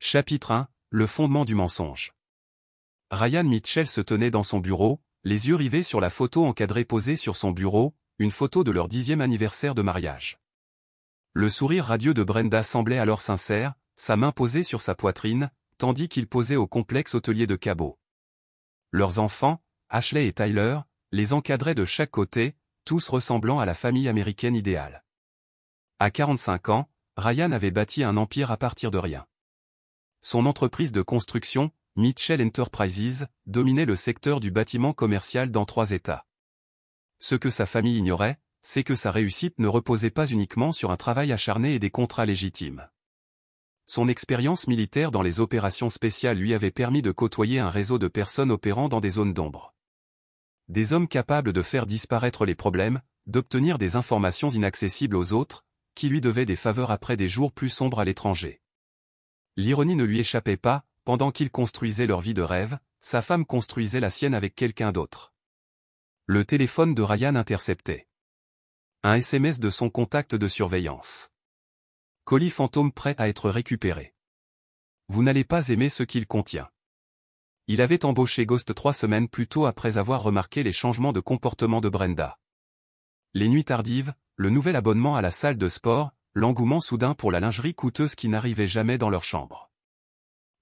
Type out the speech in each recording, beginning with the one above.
Chapitre 1, le fondement du mensonge. Ryan Mitchell se tenait dans son bureau, les yeux rivés sur la photo encadrée posée sur son bureau, une photo de leur 10e anniversaire de mariage. Le sourire radieux de Brenda semblait alors sincère, sa main posée sur sa poitrine, tandis qu'il posait au complexe hôtelier de Cabo. Leurs enfants, Ashley et Tyler, les encadraient de chaque côté, tous ressemblant à la famille américaine idéale. À 45 ans, Ryan avait bâti un empire à partir de rien. Son entreprise de construction, Mitchell Enterprises, dominait le secteur du bâtiment commercial dans 3 États. Ce que sa famille ignorait, c'est que sa réussite ne reposait pas uniquement sur un travail acharné et des contrats légitimes. Son expérience militaire dans les opérations spéciales lui avait permis de côtoyer un réseau de personnes opérant dans des zones d'ombre. Des hommes capables de faire disparaître les problèmes, d'obtenir des informations inaccessibles aux autres, qui lui devaient des faveurs après des jours plus sombres à l'étranger. L'ironie ne lui échappait pas, pendant qu'ils construisaient leur vie de rêve, sa femme construisait la sienne avec quelqu'un d'autre. Le téléphone de Ryan interceptait un SMS de son contact de surveillance. Colis fantôme prêt à être récupéré. Vous n'allez pas aimer ce qu'il contient. Il avait embauché Ghost 3 semaines plus tôt après avoir remarqué les changements de comportement de Brenda. Les nuits tardives, le nouvel abonnement à la salle de sport, l'engouement soudain pour la lingerie coûteuse qui n'arrivait jamais dans leur chambre.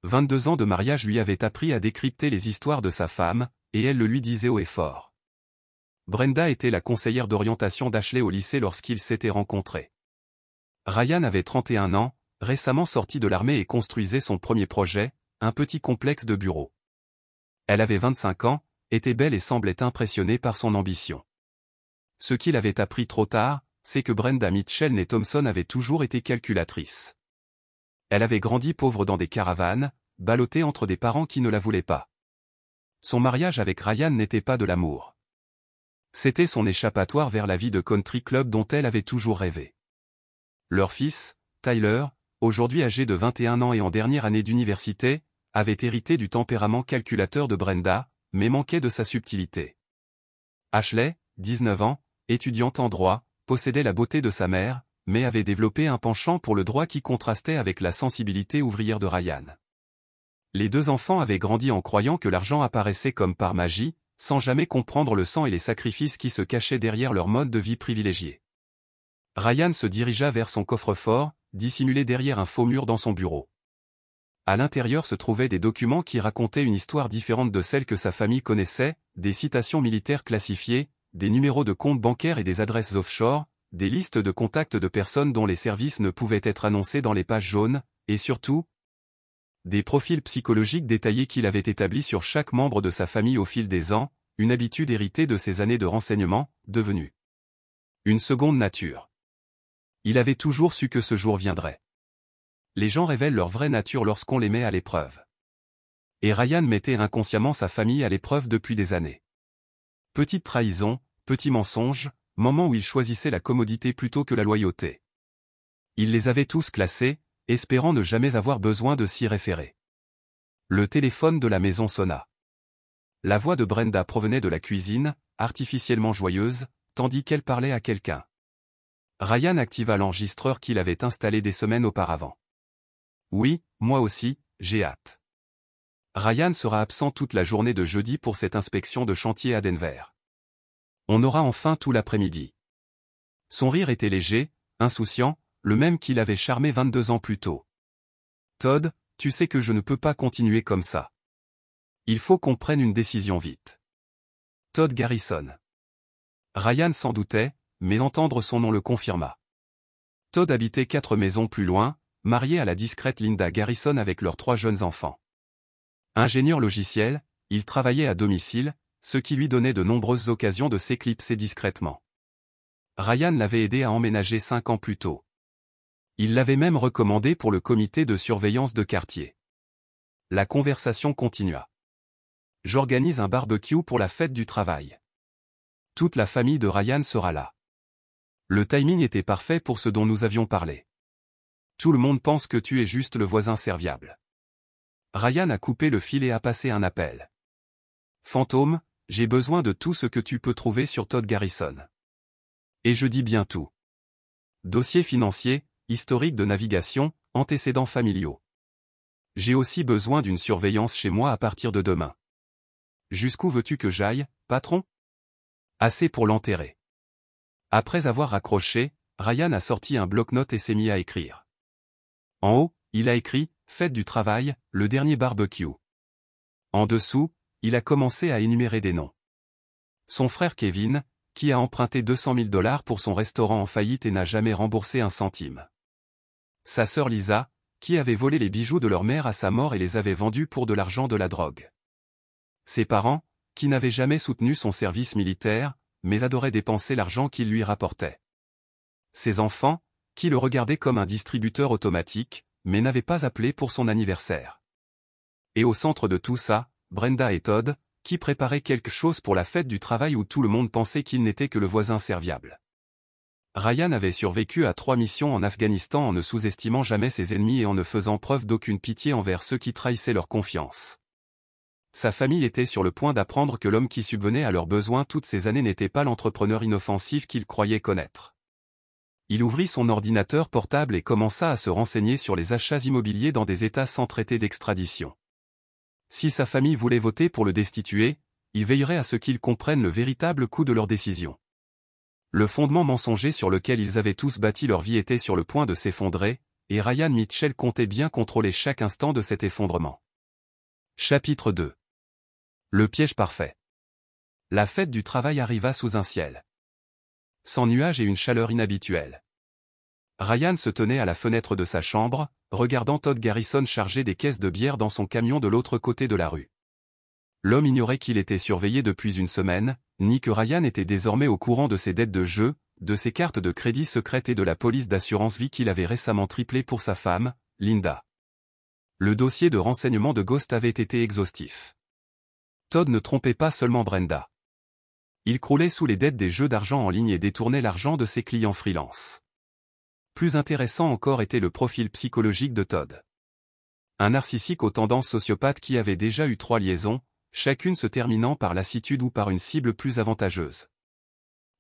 22 ans de mariage lui avaient appris à décrypter les histoires de sa femme, et elle le lui disait haut et fort. Brenda était la conseillère d'orientation d'Ashley au lycée lorsqu'ils s'étaient rencontrés. Ryan avait 31 ans, récemment sorti de l'armée et construisait son premier projet, un petit complexe de bureaux. Elle avait 25 ans, était belle et semblait impressionnée par son ambition. Ce qu'il avait appris trop tard, c'est que Brenda Mitchell née Thompson avait toujours été calculatrice. Elle avait grandi pauvre dans des caravanes, ballottée entre des parents qui ne la voulaient pas. Son mariage avec Ryan n'était pas de l'amour. C'était son échappatoire vers la vie de country club dont elle avait toujours rêvé. Leur fils, Tyler, aujourd'hui âgé de 21 ans et en dernière année d'université, avait hérité du tempérament calculateur de Brenda, mais manquait de sa subtilité. Ashley, 19 ans, étudiante en droit, possédait la beauté de sa mère, mais avait développé un penchant pour le droit qui contrastait avec la sensibilité ouvrière de Ryan. Les 2 enfants avaient grandi en croyant que l'argent apparaissait comme par magie, sans jamais comprendre le sang et les sacrifices qui se cachaient derrière leur mode de vie privilégié. Ryan se dirigea vers son coffre-fort, dissimulé derrière un faux mur dans son bureau. À l'intérieur se trouvaient des documents qui racontaient une histoire différente de celle que sa famille connaissait, des citations militaires classifiées, des numéros de comptes bancaires et des adresses offshore, des listes de contacts de personnes dont les services ne pouvaient être annoncés dans les pages jaunes, et surtout, des profils psychologiques détaillés qu'il avait établis sur chaque membre de sa famille au fil des ans, une habitude héritée de ses années de renseignement, devenue une seconde nature. Il avait toujours su que ce jour viendrait. Les gens révèlent leur vraie nature lorsqu'on les met à l'épreuve. Et Ryan mettait inconsciemment sa famille à l'épreuve depuis des années. Petite trahison, petit mensonge, moment où il choisissait la commodité plutôt que la loyauté. Il les avait tous classés, espérant ne jamais avoir besoin de s'y référer. Le téléphone de la maison sonna. La voix de Brenda provenait de la cuisine, artificiellement joyeuse, tandis qu'elle parlait à quelqu'un. Ryan activa l'enregistreur qu'il avait installé des semaines auparavant. Oui, moi aussi, j'ai hâte. Ryan sera absent toute la journée de jeudi pour cette inspection de chantier à Denver. On aura enfin tout l'après-midi. Son rire était léger, insouciant, le même qui l'avait charmé 22 ans plus tôt. Todd, tu sais que je ne peux pas continuer comme ça. Il faut qu'on prenne une décision vite. Todd Garrison. Ryan s'en doutait, mais entendre son nom le confirma. Todd habitait 4 maisons plus loin, marié à la discrète Linda Garrison avec leurs 3 jeunes enfants. Ingénieur logiciel, il travaillait à domicile, ce qui lui donnait de nombreuses occasions de s'éclipser discrètement. Ryan l'avait aidé à emménager 5 ans plus tôt. Il l'avait même recommandé pour le comité de surveillance de quartier. La conversation continua. J'organise un barbecue pour la fête du travail. Toute la famille de Ryan sera là. Le timing était parfait pour ce dont nous avions parlé. Tout le monde pense que tu es juste le voisin serviable. Ryan a coupé le fil et a passé un appel. Fantôme, j'ai besoin de tout ce que tu peux trouver sur Todd Garrison. Et je dis bien tout. Dossier financier, historique de navigation, antécédents familiaux. J'ai aussi besoin d'une surveillance chez moi à partir de demain. Jusqu'où veux-tu que j'aille, patron? Assez pour l'enterrer. Après avoir raccroché, Ryan a sorti un bloc-notes et s'est mis à écrire. En haut, il a écrit « Fête du travail, le dernier barbecue ». En dessous, il a commencé à énumérer des noms. Son frère Kevin, qui a emprunté 200 000 $ pour son restaurant en faillite et n'a jamais remboursé un centime. Sa sœur Lisa, qui avait volé les bijoux de leur mère à sa mort et les avait vendus pour de l'argent de la drogue. Ses parents, qui n'avaient jamais soutenu son service militaire, mais adoraient dépenser l'argent qu'il lui rapportait. Ses enfants, qui le regardaient comme un distributeur automatique, mais n'avaient pas appelé pour son anniversaire. Et au centre de tout ça, Brenda et Todd, qui préparaient quelque chose pour la fête du travail où tout le monde pensait qu'il n'était que le voisin serviable. Ryan avait survécu à 3 missions en Afghanistan en ne sous-estimant jamais ses ennemis et en ne faisant preuve d'aucune pitié envers ceux qui trahissaient leur confiance. Sa famille était sur le point d'apprendre que l'homme qui subvenait à leurs besoins toutes ces années n'était pas l'entrepreneur inoffensif qu'ils croyaient connaître. Il ouvrit son ordinateur portable et commença à se renseigner sur les achats immobiliers dans des États sans traité d'extradition. Si sa famille voulait voter pour le destituer, il veillerait à ce qu'ils comprennent le véritable coût de leur décision. Le fondement mensonger sur lequel ils avaient tous bâti leur vie était sur le point de s'effondrer, et Ryan Mitchell comptait bien contrôler chaque instant de cet effondrement. Chapitre 2. Le piège parfait. La fête du travail arriva sous un ciel sans nuages et une chaleur inhabituelle. Ryan se tenait à la fenêtre de sa chambre, regardant Todd Garrison charger des caisses de bière dans son camion de l'autre côté de la rue. L'homme ignorait qu'il était surveillé depuis une semaine, ni que Ryan était désormais au courant de ses dettes de jeu, de ses cartes de crédit secrètes et de la police d'assurance vie qu'il avait récemment triplée pour sa femme, Linda. Le dossier de renseignement de Ghost avait été exhaustif. Todd ne trompait pas seulement Brenda. Il croulait sous les dettes des jeux d'argent en ligne et détournait l'argent de ses clients freelance. Plus intéressant encore était le profil psychologique de Todd. Un narcissique aux tendances sociopathes qui avait déjà eu 3 liaisons, chacune se terminant par lassitude ou par une cible plus avantageuse.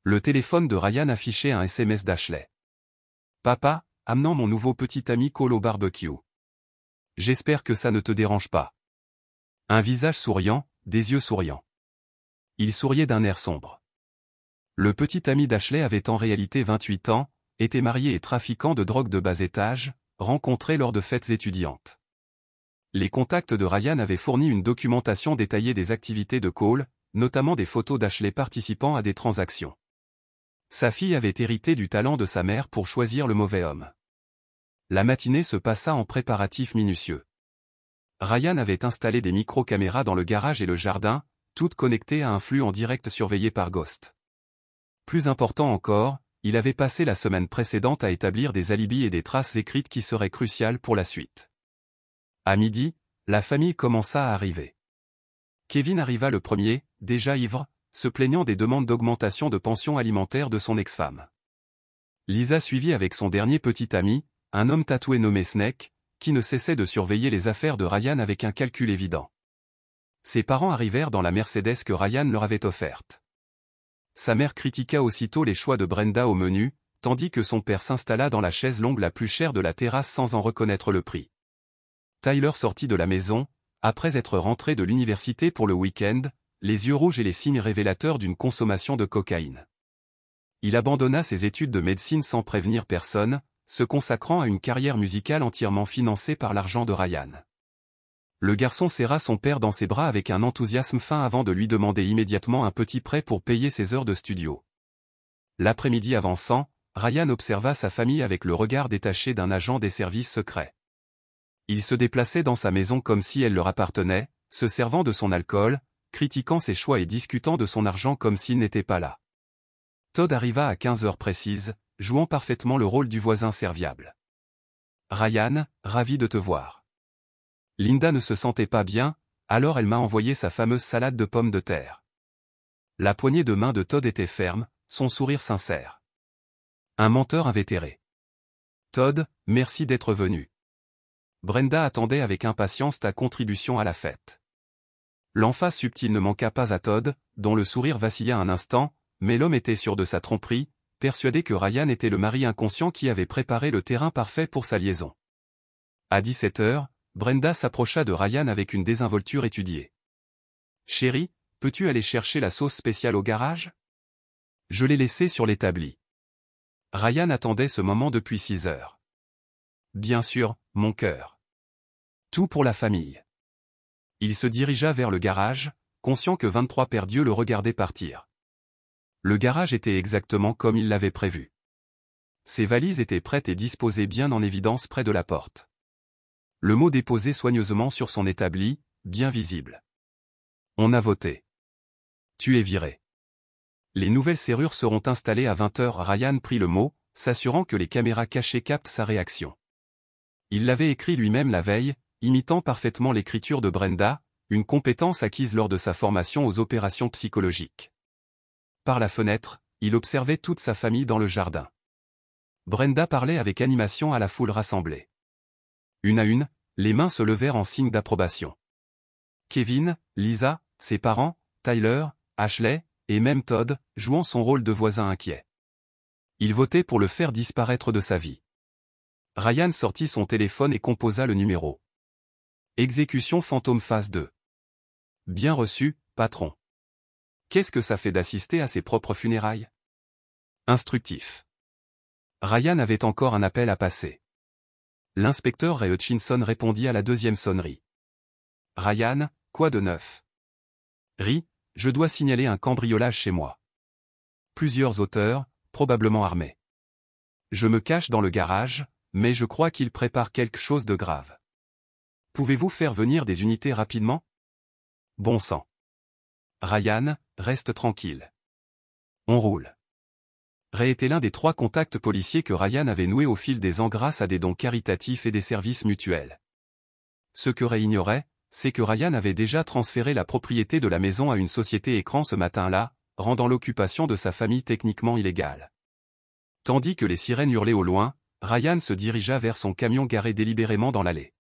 Le téléphone de Ryan affichait un SMS d'Ashley. « Papa, amenant mon nouveau petit ami Cole au barbecue. J'espère que ça ne te dérange pas. » Un visage souriant, des yeux souriants. Il souriait d'un air sombre. Le petit ami d'Ashley avait en réalité 28 ans, était marié et trafiquant de drogue de bas étage, rencontré lors de fêtes étudiantes. Les contacts de Ryan avaient fourni une documentation détaillée des activités de Cole, notamment des photos d'Ashley participant à des transactions. Sa fille avait hérité du talent de sa mère pour choisir le mauvais homme. La matinée se passa en préparatifs minutieux. Ryan avait installé des micro-caméras dans le garage et le jardin, toutes connectées à un flux en direct surveillé par Ghost. Plus important encore, il avait passé la semaine précédente à établir des alibis et des traces écrites qui seraient cruciales pour la suite. À midi, la famille commença à arriver. Kevin arriva le premier, déjà ivre, se plaignant des demandes d'augmentation de pension alimentaire de son ex-femme. Lisa suivit avec son dernier petit ami, un homme tatoué nommé Snake, qui ne cessait de surveiller les affaires de Ryan avec un calcul évident. Ses parents arrivèrent dans la Mercedes que Ryan leur avait offerte. Sa mère critiqua aussitôt les choix de Brenda au menu, tandis que son père s'installa dans la chaise longue la plus chère de la terrasse sans en reconnaître le prix. Tyler sortit de la maison, après être rentré de l'université pour le week-end, les yeux rouges et les signes révélateurs d'une consommation de cocaïne. Il abandonna ses études de médecine sans prévenir personne, se consacrant à une carrière musicale entièrement financée par l'argent de Ryan. Le garçon serra son père dans ses bras avec un enthousiasme fin avant de lui demander immédiatement un petit prêt pour payer ses heures de studio. L'après-midi avançant, Ryan observa sa famille avec le regard détaché d'un agent des services secrets. Il se déplaçait dans sa maison comme si elle leur appartenait, se servant de son alcool, critiquant ses choix et discutant de son argent comme s'il n'était pas là. Todd arriva à 15 heures précises, jouant parfaitement le rôle du voisin serviable. « Ryan, ravi de te voir. » Linda ne se sentait pas bien, alors elle m'a envoyé sa fameuse salade de pommes de terre. La poignée de main de Todd était ferme, son sourire sincère. Un menteur invétéré. Todd, merci d'être venu. Brenda attendait avec impatience ta contribution à la fête. L'emphase subtile ne manqua pas à Todd, dont le sourire vacilla un instant, mais l'homme était sûr de sa tromperie, persuadé que Ryan était le mari inconscient qui avait préparé le terrain parfait pour sa liaison. À 17 heures, Brenda s'approcha de Ryan avec une désinvolture étudiée. « Chérie, peux-tu aller chercher la sauce spéciale au garage? Je l'ai laissée sur l'établi. » Ryan attendait ce moment depuis 6 heures. « Bien sûr, mon cœur. Tout pour la famille. » Il se dirigea vers le garage, conscient que 23 pères Dieu le regardaient partir. Le garage était exactement comme il l'avait prévu. Ses valises étaient prêtes et disposées bien en évidence près de la porte. Le mot déposé soigneusement sur son établi, bien visible. On a voté. Tu es viré. Les nouvelles serrures seront installées à 20 heures. Ryan prit le mot, s'assurant que les caméras cachées captent sa réaction. Il l'avait écrit lui-même la veille, imitant parfaitement l'écriture de Brenda, une compétence acquise lors de sa formation aux opérations psychologiques. Par la fenêtre, il observait toute sa famille dans le jardin. Brenda parlait avec animation à la foule rassemblée. Une à une, les mains se levèrent en signe d'approbation. Kevin, Lisa, ses parents, Tyler, Ashley, et même Todd, jouant son rôle de voisin inquiet. Il votait pour le faire disparaître de sa vie. Ryan sortit son téléphone et composa le numéro. Exécution fantôme phase 2. Bien reçu, patron. Qu'est-ce que ça fait d'assister à ses propres funérailles? Instructif. Ryan avait encore un appel à passer. L'inspecteur Ray Hutchinson répondit à la deuxième sonnerie. Ryan, quoi de neuf? Ri, je dois signaler un cambriolage chez moi. Plusieurs auteurs, probablement armés. Je me cache dans le garage, mais je crois qu'ils préparent quelque chose de grave. Pouvez-vous faire venir des unités rapidement? Bon sang. Ryan, reste tranquille. On roule. Ray était l'un des 3 contacts policiers que Ryan avait noués au fil des ans grâce à des dons caritatifs et des services mutuels. Ce que Ray ignorait, c'est que Ryan avait déjà transféré la propriété de la maison à une société écran ce matin-là, rendant l'occupation de sa famille techniquement illégale. Tandis que les sirènes hurlaient au loin, Ryan se dirigea vers son camion garé délibérément dans l'allée.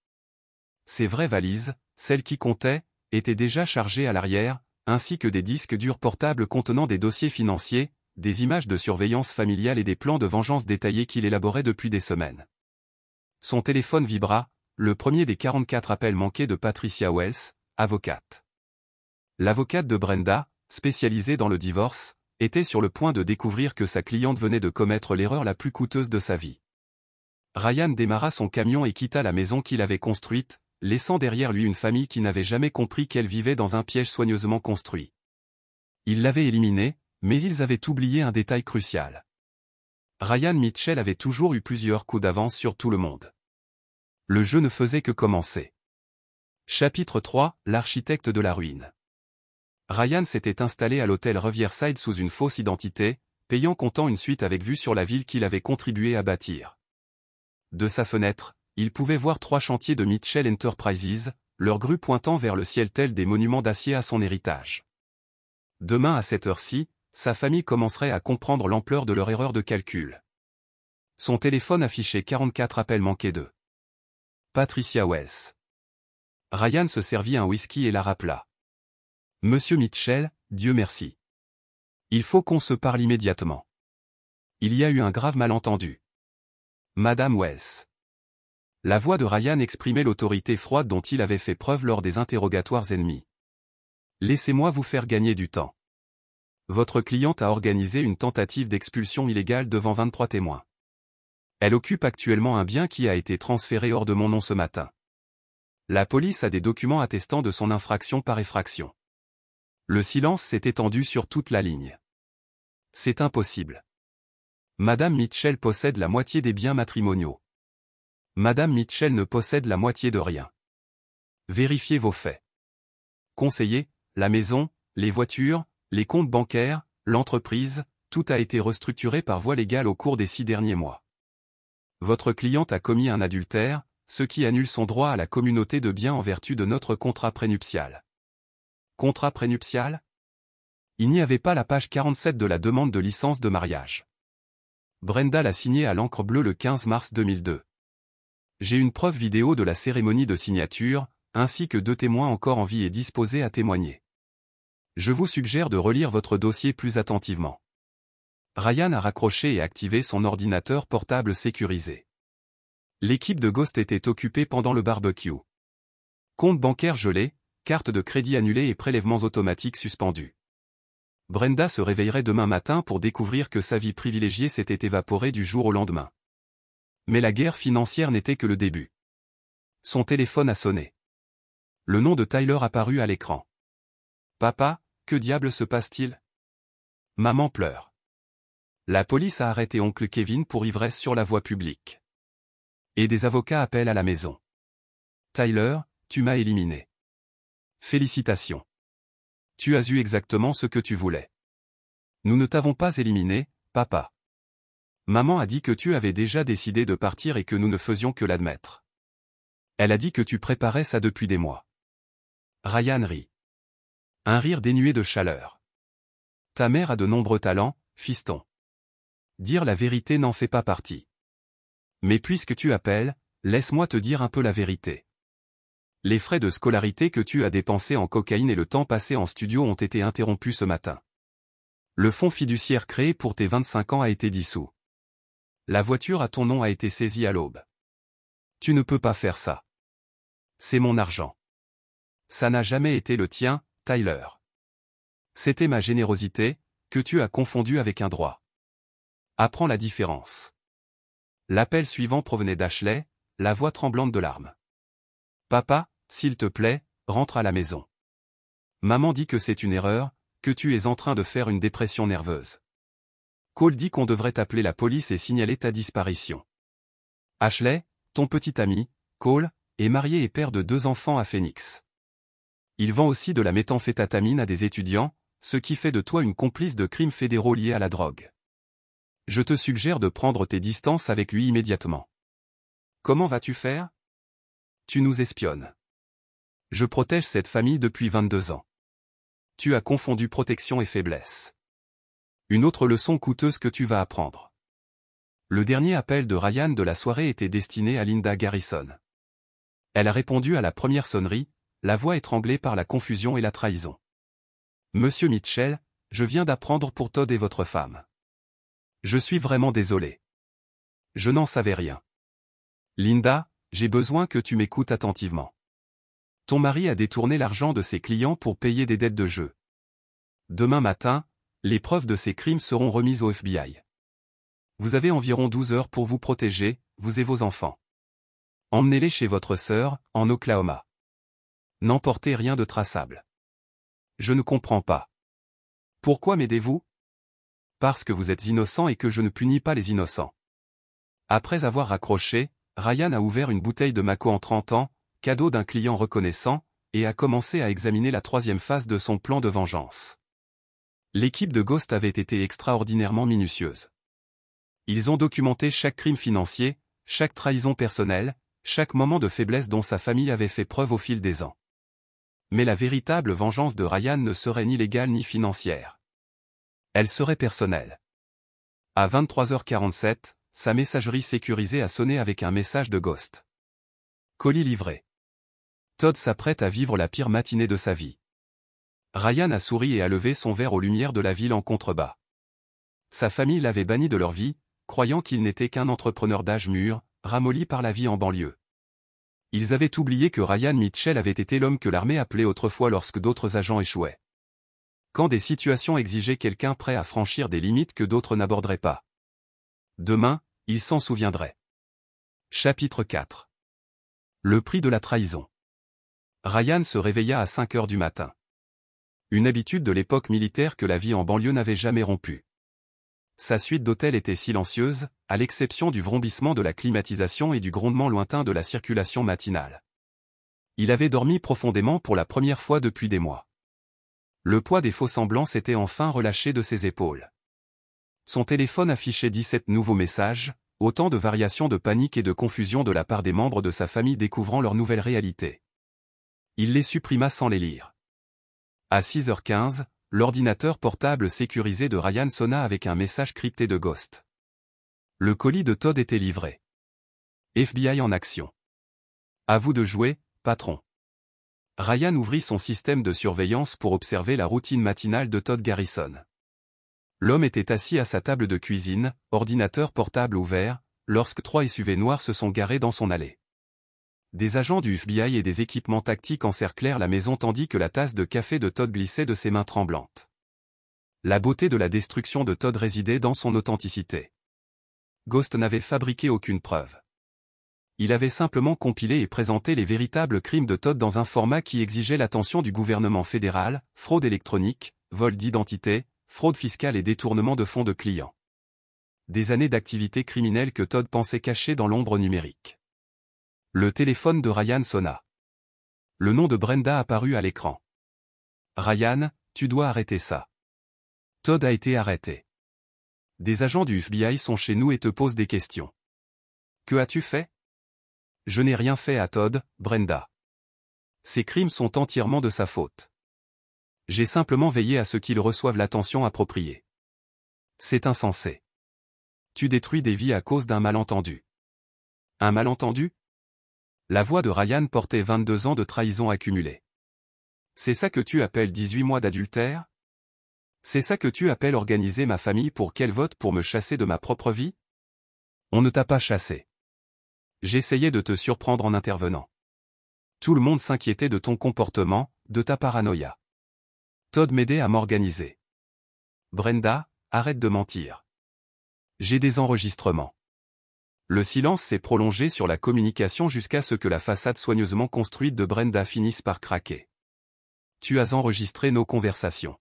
Ses vraies valises, celles qui comptaient, étaient déjà chargées à l'arrière, ainsi que des disques durs portables contenant des dossiers financiers, des images de surveillance familiale et des plans de vengeance détaillés qu'il élaborait depuis des semaines. Son téléphone vibra, le premier des 44 appels manqués de Patricia Wells, avocate. L'avocate de Brenda, spécialisée dans le divorce, était sur le point de découvrir que sa cliente venait de commettre l'erreur la plus coûteuse de sa vie. Ryan démarra son camion et quitta la maison qu'il avait construite, laissant derrière lui une famille qui n'avait jamais compris qu'elle vivait dans un piège soigneusement construit. Il l'avait éliminée, mais ils avaient oublié un détail crucial. Ryan Mitchell avait toujours eu plusieurs coups d'avance sur tout le monde. Le jeu ne faisait que commencer. Chapitre 3, l'architecte de la ruine. Ryan s'était installé à l'hôtel Riverside sous une fausse identité, payant comptant une suite avec vue sur la ville qu'il avait contribué à bâtir. De sa fenêtre, il pouvait voir 3 chantiers de Mitchell Enterprises, leurs grues pointant vers le ciel tels des monuments d'acier à son héritage. Demain à cette heure-ci, sa famille commencerait à comprendre l'ampleur de leur erreur de calcul. Son téléphone affichait 44 appels manqués de Patricia Wells. Ryan se servit un whisky et la rappela. « Monsieur Mitchell, Dieu merci. Il faut qu'on se parle immédiatement. Il y a eu un grave malentendu. Madame Wells. » La voix de Ryan exprimait l'autorité froide dont il avait fait preuve lors des interrogatoires ennemis. « Laissez-moi vous faire gagner du temps. Votre cliente a organisé une tentative d'expulsion illégale devant 23 témoins. Elle occupe actuellement un bien qui a été transféré hors de mon nom ce matin. La police a des documents attestant de son infraction par effraction. » Le silence s'est étendu sur toute la ligne. C'est impossible. Madame Mitchell possède la moitié des biens matrimoniaux. Madame Mitchell ne possède la moitié de rien. Vérifiez vos faits. Conseiller, la maison, les voitures, les comptes bancaires, l'entreprise, tout a été restructuré par voie légale au cours des 6 derniers mois. Votre cliente a commis un adultère, ce qui annule son droit à la communauté de biens en vertu de notre contrat prénuptial. Contrat prénuptial? Il n'y avait pas la page 47 de la demande de licence de mariage. Brenda l'a signé à l'encre bleue le 15 mars 2002. J'ai une preuve vidéo de la cérémonie de signature, ainsi que 2 témoins encore en vie et disposés à témoigner. Je vous suggère de relire votre dossier plus attentivement. Ryan a raccroché et activé son ordinateur portable sécurisé. L'équipe de Ghost était occupée pendant le barbecue. Compte bancaire gelé, carte de crédit annulée et prélèvements automatiques suspendus. Brenda se réveillerait demain matin pour découvrir que sa vie privilégiée s'était évaporée du jour au lendemain. Mais la guerre financière n'était que le début. Son téléphone a sonné. Le nom de Tyler apparut à l'écran. Papa, que diable se passe-t-il? Maman pleure. La police a arrêté oncle Kevin pour ivresse sur la voie publique. Et des avocats appellent à la maison. Tyler, tu m'as éliminé. Félicitations. Tu as eu exactement ce que tu voulais. Nous ne t'avons pas éliminé, papa. Maman a dit que tu avais déjà décidé de partir et que nous ne faisions que l'admettre. Elle a dit que tu préparais ça depuis des mois. Ryan rit. Un rire dénué de chaleur. Ta mère a de nombreux talents, fiston. Dire la vérité n'en fait pas partie. Mais puisque tu appelles, laisse-moi te dire un peu la vérité. Les frais de scolarité que tu as dépensés en cocaïne et le temps passé en studio ont été interrompus ce matin. Le fonds fiduciaire créé pour tes 25 ans a été dissous. La voiture à ton nom a été saisie à l'aube. Tu ne peux pas faire ça. C'est mon argent. Ça n'a jamais été le tien, Tyler. C'était ma générosité, que tu as confondue avec un droit. Apprends la différence. L'appel suivant provenait d'Ashley, la voix tremblante de larmes. Papa, s'il te plaît, rentre à la maison. Maman dit que c'est une erreur, que tu es en train de faire une dépression nerveuse. Cole dit qu'on devrait appeler la police et signaler ta disparition. Ashley, ton petit ami, Cole, est marié et père de 2 enfants à Phoenix. Il vend aussi de la méthamphétamine à des étudiants, ce qui fait de toi une complice de crimes fédéraux liés à la drogue. Je te suggère de prendre tes distances avec lui immédiatement. Comment vas-tu faire? Tu nous espionnes. Je protège cette famille depuis 22 ans. Tu as confondu protection et faiblesse. Une autre leçon coûteuse que tu vas apprendre. Le dernier appel de Ryan de la soirée était destiné à Linda Garrison. Elle a répondu à la première sonnerie, la voix étranglée par la confusion et la trahison. Monsieur Mitchell, je viens d'apprendre pour Todd et votre femme. Je suis vraiment désolé. Je n'en savais rien. Linda, j'ai besoin que tu m'écoutes attentivement. Ton mari a détourné l'argent de ses clients pour payer des dettes de jeu. Demain matin, les preuves de ces crimes seront remises au FBI. Vous avez environ 12 heures pour vous protéger, vous et vos enfants. Emmenez-les chez votre sœur, en Oklahoma. N'emportez rien de traçable. Je ne comprends pas. Pourquoi m'aidez-vous? Parce que vous êtes innocent et que je ne punis pas les innocents. Après avoir raccroché, Ryan a ouvert une bouteille de Mako en 30 ans, cadeau d'un client reconnaissant, et a commencé à examiner la 3e phase de son plan de vengeance. L'équipe de Ghost avait été extraordinairement minutieuse. Ils ont documenté chaque crime financier, chaque trahison personnelle, chaque moment de faiblesse dont sa famille avait fait preuve au fil des ans. Mais la véritable vengeance de Ryan ne serait ni légale ni financière. Elle serait personnelle. À 23h47, sa messagerie sécurisée a sonné avec un message de Ghost. Colis livré. Todd s'apprête à vivre la pire matinée de sa vie. Ryan a souri et a levé son verre aux lumières de la ville en contrebas. Sa famille l'avait banni de leur vie, croyant qu'il n'était qu'un entrepreneur d'âge mûr, ramolli par la vie en banlieue. Ils avaient oublié que Ryan Mitchell avait été l'homme que l'armée appelait autrefois lorsque d'autres agents échouaient. Quand des situations exigeaient quelqu'un prêt à franchir des limites que d'autres n'aborderaient pas. Demain, il s'en souviendrait. Chapitre 4. Le prix de la trahison. Ryan se réveilla à 5 heures du matin. Une habitude de l'époque militaire que la vie en banlieue n'avait jamais rompue. Sa suite d'hôtels était silencieuse, à l'exception du vrombissement de la climatisation et du grondement lointain de la circulation matinale. Il avait dormi profondément pour la première fois depuis des mois. Le poids des faux-semblants s'était enfin relâché de ses épaules. Son téléphone affichait 17 nouveaux messages, autant de variations de panique et de confusion de la part des membres de sa famille découvrant leur nouvelle réalité. Il les supprima sans les lire. À 6h15, l'ordinateur portable sécurisé de Ryan sonna avec un message crypté de Ghost. Le colis de Todd était livré. FBI en action. À vous de jouer, patron. Ryan ouvrit son système de surveillance pour observer la routine matinale de Todd Garrison. L'homme était assis à sa table de cuisine, ordinateur portable ouvert, lorsque 3 SUV noirs se sont garés dans son allée. Des agents du FBI et des équipements tactiques encerclèrent la maison tandis que la tasse de café de Todd glissait de ses mains tremblantes. La beauté de la destruction de Todd résidait dans son authenticité. Ghost n'avait fabriqué aucune preuve. Il avait simplement compilé et présenté les véritables crimes de Todd dans un format qui exigeait l'attention du gouvernement fédéral, fraude électronique, vol d'identité, fraude fiscale et détournement de fonds de clients. Des années d'activité criminelle que Todd pensait cachées dans l'ombre numérique. Le téléphone de Ryan sonna. Le nom de Brenda apparut à l'écran. Ryan, tu dois arrêter ça. Todd a été arrêté. Des agents du FBI sont chez nous et te posent des questions. Que as-tu fait? Je n'ai rien fait à Todd, Brenda. Ces crimes sont entièrement de sa faute. J'ai simplement veillé à ce qu'il reçoive l'attention appropriée. C'est insensé. Tu détruis des vies à cause d'un malentendu. Un malentendu? La voix de Ryan portait 22 ans de trahison accumulée. C'est ça que tu appelles 18 mois d'adultère? C'est ça que tu appelles organiser ma famille pour qu'elle vote pour me chasser de ma propre vie? On ne t'a pas chassé. J'essayais de te surprendre en intervenant. Tout le monde s'inquiétait de ton comportement, de ta paranoïa. Todd m'aidait à m'organiser. Brenda, arrête de mentir. J'ai des enregistrements. Le silence s'est prolongé sur la communication jusqu'à ce que la façade soigneusement construite de Brenda finisse par craquer. Tu as enregistré nos conversations.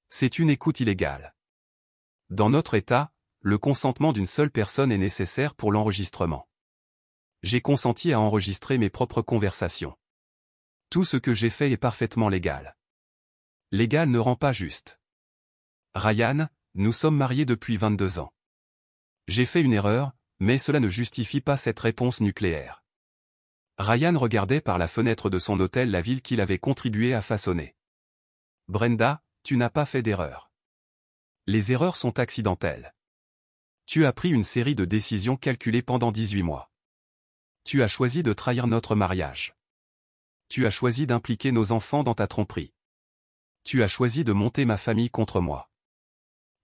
C'est une écoute illégale. Dans notre État, le consentement d'une seule personne est nécessaire pour l'enregistrement. J'ai consenti à enregistrer mes propres conversations. Tout ce que j'ai fait est parfaitement légal. Légal ne rend pas juste. Ryan, nous sommes mariés depuis 22 ans. J'ai fait une erreur, mais cela ne justifie pas cette réponse nucléaire. Ryan regardait par la fenêtre de son hôtel la ville qu'il avait contribué à façonner. Brenda, tu n'as pas fait d'erreur. Les erreurs sont accidentelles. Tu as pris une série de décisions calculées pendant 18 mois. Tu as choisi de trahir notre mariage. Tu as choisi d'impliquer nos enfants dans ta tromperie. Tu as choisi de monter ma famille contre moi.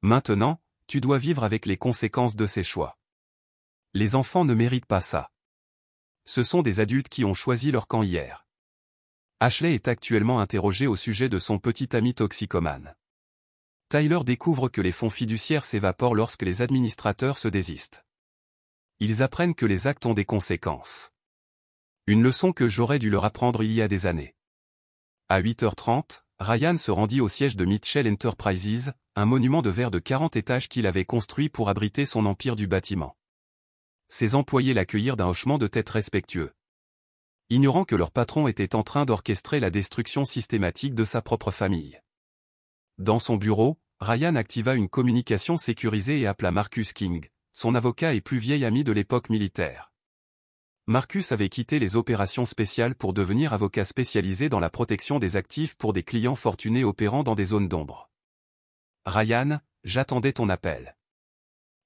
Maintenant, tu dois vivre avec les conséquences de ces choix. Les enfants ne méritent pas ça. Ce sont des adultes qui ont choisi leur camp hier. Ashley est actuellement interrogée au sujet de son petit ami toxicomane. Tyler découvre que les fonds fiduciaires s'évaporent lorsque les administrateurs se désistent. Ils apprennent que les actes ont des conséquences. Une leçon que j'aurais dû leur apprendre il y a des années. À 8h30, Ryan se rendit au siège de Mitchell Enterprises, un monument de verre de 40 étages qu'il avait construit pour abriter son empire du bâtiment. Ses employés l'accueillirent d'un hochement de tête respectueux. Ignorant que leur patron était en train d'orchestrer la destruction systématique de sa propre famille. Dans son bureau, Ryan activa une communication sécurisée et appela Marcus King, son avocat et plus vieil ami de l'époque militaire. Marcus avait quitté les opérations spéciales pour devenir avocat spécialisé dans la protection des actifs pour des clients fortunés opérant dans des zones d'ombre. Ryan, j'attendais ton appel.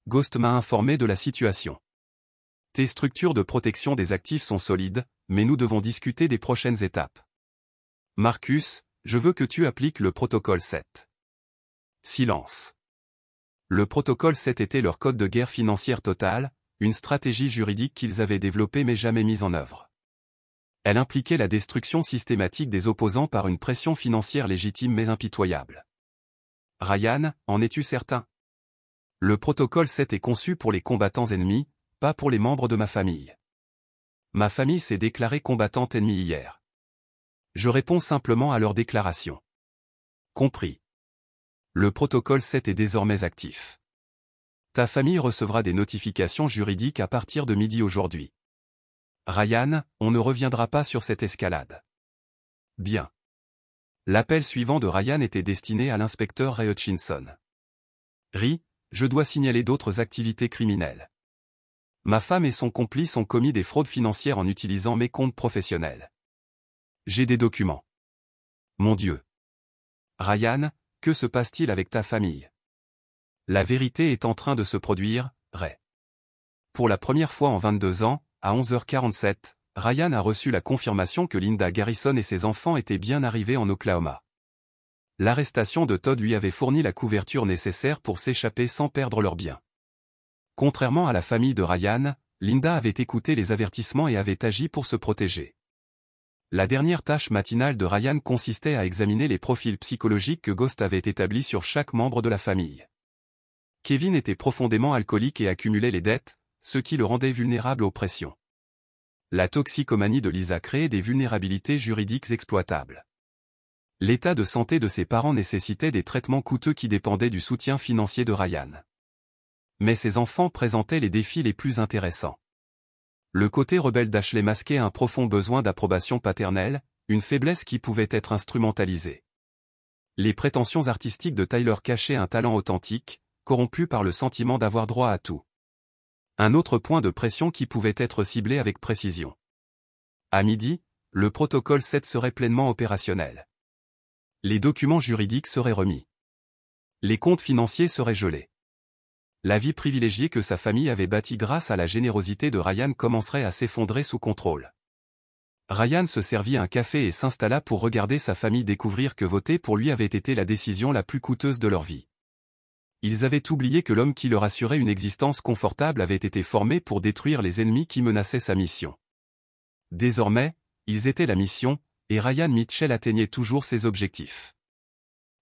Ghost m'a informé de la situation. Tes structures de protection des actifs sont solides, mais nous devons discuter des prochaines étapes. Marcus, je veux que tu appliques le protocole 7. Silence. Le protocole 7 était leur code de guerre financière totale, une stratégie juridique qu'ils avaient développée mais jamais mise en œuvre. Elle impliquait la destruction systématique des opposants par une pression financière légitime mais impitoyable. Ryan, en es-tu certain? Le protocole 7 est conçu pour les combattants ennemis, pas pour les membres de ma famille. Ma famille s'est déclarée combattante ennemie hier. Je réponds simplement à leur déclaration. Compris. Le protocole 7 est désormais actif. Ta famille recevra des notifications juridiques à partir de midi aujourd'hui. Ryan, on ne reviendra pas sur cette escalade. Bien. L'appel suivant de Ryan était destiné à l'inspecteur Ray Hutchinson. Ray, je dois signaler d'autres activités criminelles. Ma femme et son complice ont commis des fraudes financières en utilisant mes comptes professionnels. J'ai des documents. Mon Dieu. Ryan, que se passe-t-il avec ta famille? La vérité est en train de se produire, Ray. Pour la première fois en 22 ans, à 11h47, Ryan a reçu la confirmation que Linda Garrison et ses enfants étaient bien arrivés en Oklahoma. L'arrestation de Todd lui avait fourni la couverture nécessaire pour s'échapper sans perdre leurs biens. Contrairement à la famille de Ryan, Linda avait écouté les avertissements et avait agi pour se protéger. La dernière tâche matinale de Ryan consistait à examiner les profils psychologiques que Ghost avait établis sur chaque membre de la famille. Kevin était profondément alcoolique et accumulait les dettes, ce qui le rendait vulnérable aux pressions. La toxicomanie de Lisa créait des vulnérabilités juridiques exploitables. L'état de santé de ses parents nécessitait des traitements coûteux qui dépendaient du soutien financier de Ryan. Mais ses enfants présentaient les défis les plus intéressants. Le côté rebelle d'Ashley masquait un profond besoin d'approbation paternelle, une faiblesse qui pouvait être instrumentalisée. Les prétentions artistiques de Tyler cachaient un talent authentique, corrompu par le sentiment d'avoir droit à tout. Un autre point de pression qui pouvait être ciblé avec précision. À midi, le protocole 7 serait pleinement opérationnel. Les documents juridiques seraient remis. Les comptes financiers seraient gelés. La vie privilégiée que sa famille avait bâtie grâce à la générosité de Ryan commencerait à s'effondrer sous contrôle. Ryan se servit un café et s'installa pour regarder sa famille découvrir que voter pour lui avait été la décision la plus coûteuse de leur vie. Ils avaient oublié que l'homme qui leur assurait une existence confortable avait été formé pour détruire les ennemis qui menaçaient sa mission. Désormais, ils étaient la mission, et Ryan Mitchell atteignait toujours ses objectifs.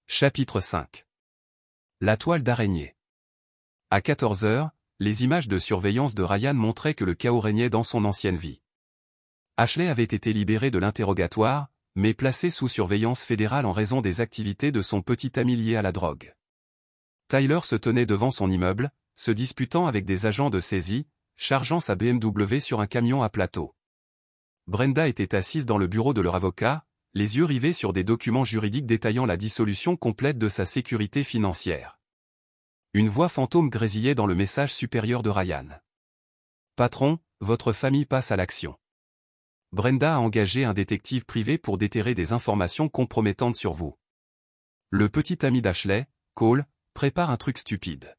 Chapitre 5. La toile d'araignée. À 14 heures, les images de surveillance de Ryan montraient que le chaos régnait dans son ancienne vie. Ashley avait été libéré de l'interrogatoire, mais placé sous surveillance fédérale en raison des activités de son petit ami lié à la drogue. Tyler se tenait devant son immeuble, se disputant avec des agents de saisie, chargeant sa BMW sur un camion à plateau. Brenda était assise dans le bureau de leur avocat, les yeux rivés sur des documents juridiques détaillant la dissolution complète de sa sécurité financière. Une voix fantôme grésillait dans le message supérieur de Ryan. « Patron, votre famille passe à l'action. » Brenda a engagé un détective privé pour déterrer des informations compromettantes sur vous. Le petit ami d'Ashley, Cole, prépare un truc stupide.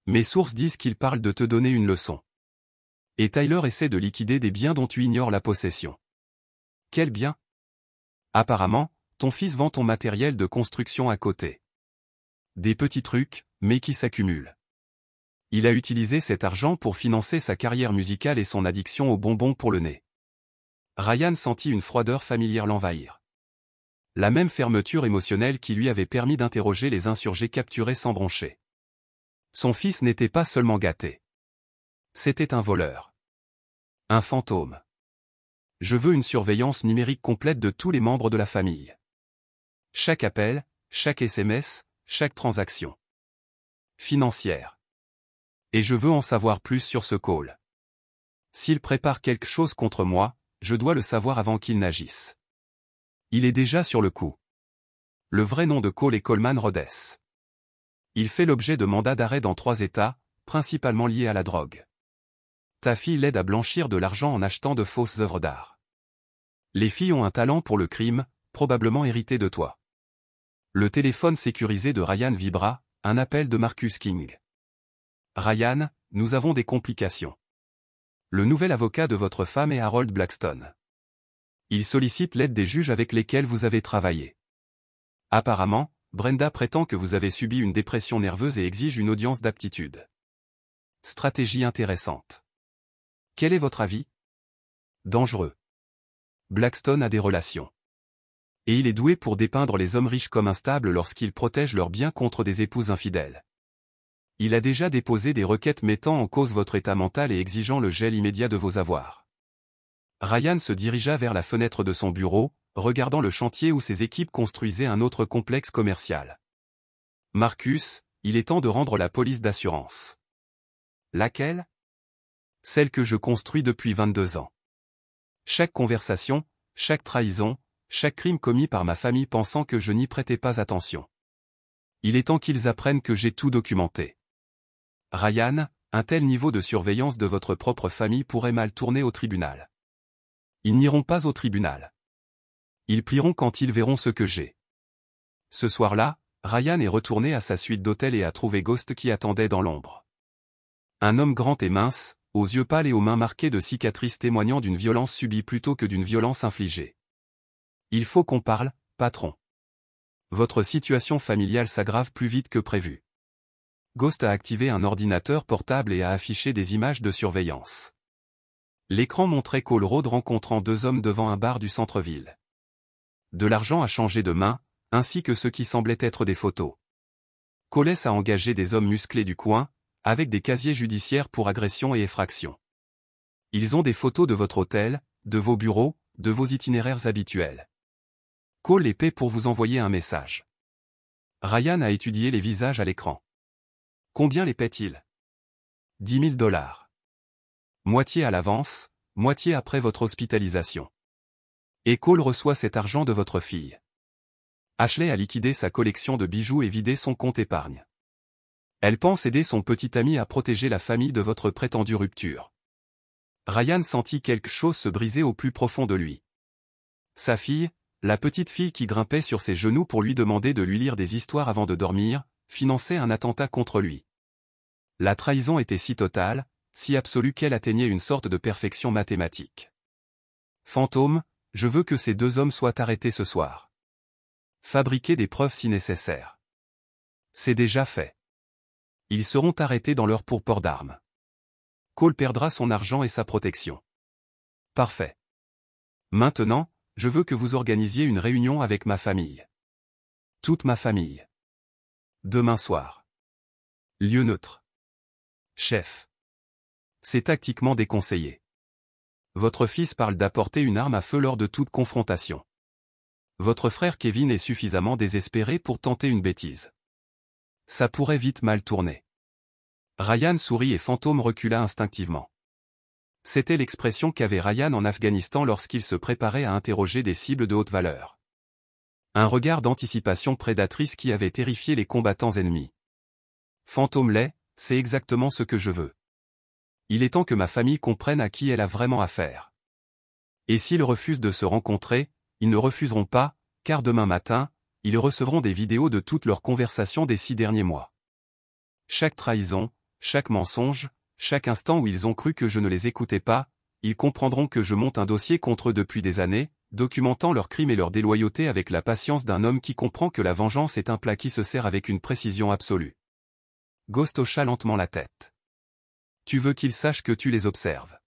Mes sources disent qu'il parle de te donner une leçon. Et Tyler essaie de liquider des biens dont tu ignores la possession. Quel bien? Apparemment, ton fils vend ton matériel de construction à côté. Des petits trucs, mais qui s'accumulent. Il a utilisé cet argent pour financer sa carrière musicale et son addiction aux bonbons pour le nez. Ryan sentit une froideur familière l'envahir. La même fermeture émotionnelle qui lui avait permis d'interroger les insurgés capturés sans broncher. Son fils n'était pas seulement gâté. C'était un voleur. Un fantôme. Je veux une surveillance numérique complète de tous les membres de la famille. Chaque appel, chaque SMS, chaque transaction financière. Et je veux en savoir plus sur ce Cole. S'il prépare quelque chose contre moi, je dois le savoir avant qu'il n'agisse. Il est déjà sur le coup. Le vrai nom de Cole est Coleman Rhodes. Il fait l'objet de mandats d'arrêt dans 3 États, principalement liés à la drogue. Ta fille l'aide à blanchir de l'argent en achetant de fausses œuvres d'art. Les filles ont un talent pour le crime, probablement hérité de toi. Le téléphone sécurisé de Ryan vibra, un appel de Marcus King. Ryan, nous avons des complications. Le nouvel avocat de votre femme est Harold Blackstone. Il sollicite l'aide des juges avec lesquels vous avez travaillé. Apparemment, Brenda prétend que vous avez subi une dépression nerveuse et exige une audience d'aptitude. Stratégie intéressante. Quel est votre avis? Dangereux. Blackstone a des relations. Et il est doué pour dépeindre les hommes riches comme instables lorsqu'ils protègent leurs biens contre des épouses infidèles. Il a déjà déposé des requêtes mettant en cause votre état mental et exigeant le gel immédiat de vos avoirs. Ryan se dirigea vers la fenêtre de son bureau, regardant le chantier où ses équipes construisaient un autre complexe commercial. Marcus, il est temps de rendre la police d'assurance. Laquelle? Celle que je construis depuis 22 ans. Chaque conversation, chaque trahison, chaque crime commis par ma famille pensant que je n'y prêtais pas attention. Il est temps qu'ils apprennent que j'ai tout documenté. Ryan, un tel niveau de surveillance de votre propre famille pourrait mal tourner au tribunal. Ils n'iront pas au tribunal. Ils plieront quand ils verront ce que j'ai. Ce soir-là, Ryan est retourné à sa suite d'hôtel et a trouvé Ghost qui attendait dans l'ombre. Un homme grand et mince, aux yeux pâles et aux mains marquées de cicatrices témoignant d'une violence subie plutôt que d'une violence infligée. Il faut qu'on parle, patron. Votre situation familiale s'aggrave plus vite que prévu. Ghost a activé un ordinateur portable et a affiché des images de surveillance. L'écran montrait Cole Rhodes rencontrant deux hommes devant un bar du centre-ville. De l'argent a changé de main, ainsi que ce qui semblait être des photos. Cole a engagé des hommes musclés du coin, avec des casiers judiciaires pour agression et effraction. Ils ont des photos de votre hôtel, de vos bureaux, de vos itinéraires habituels. Cole les paie pour vous envoyer un message. Ryan a étudié les visages à l'écran. Combien les paie-t-il? 10 000 $. Moitié à l'avance, moitié après votre hospitalisation. Et Cole reçoit cet argent de votre fille. Ashley a liquidé sa collection de bijoux et vidé son compte épargne. Elle pense aider son petit ami à protéger la famille de votre prétendue rupture. Ryan sentit quelque chose se briser au plus profond de lui. Sa fille, la petite fille qui grimpait sur ses genoux pour lui demander de lui lire des histoires avant de dormir, finançait un attentat contre lui. La trahison était si totale, si absolue qu'elle atteignait une sorte de perfection mathématique. Fantôme, je veux que ces deux hommes soient arrêtés ce soir. Fabriquez des preuves si nécessaire. C'est déjà fait. Ils seront arrêtés dans leur pourport d'armes. Cole perdra son argent et sa protection. Parfait. Maintenant, je veux que vous organisiez une réunion avec ma famille. Toute ma famille. Demain soir. Lieu neutre. Chef. C'est tactiquement déconseillé. Votre fils parle d'apporter une arme à feu lors de toute confrontation. Votre frère Kevin est suffisamment désespéré pour tenter une bêtise. Ça pourrait vite mal tourner. Ryan sourit et Fantôme recula instinctivement. C'était l'expression qu'avait Ryan en Afghanistan lorsqu'il se préparait à interroger des cibles de haute valeur. Un regard d'anticipation prédatrice qui avait terrifié les combattants ennemis. Fantôme l'est, c'est exactement ce que je veux. Il est temps que ma famille comprenne à qui elle a vraiment affaire. Et s'ils refusent de se rencontrer, ils ne refuseront pas, car demain matin, ils recevront des vidéos de toutes leurs conversations des 6 derniers mois. Chaque trahison, chaque mensonge, chaque instant où ils ont cru que je ne les écoutais pas, ils comprendront que je monte un dossier contre eux depuis des années, documentant leurs crimes et leurs déloyautés avec la patience d'un homme qui comprend que la vengeance est un plat qui se sert avec une précision absolue. Ghost hocha lentement la tête. Tu veux qu'ils sachent que tu les observes.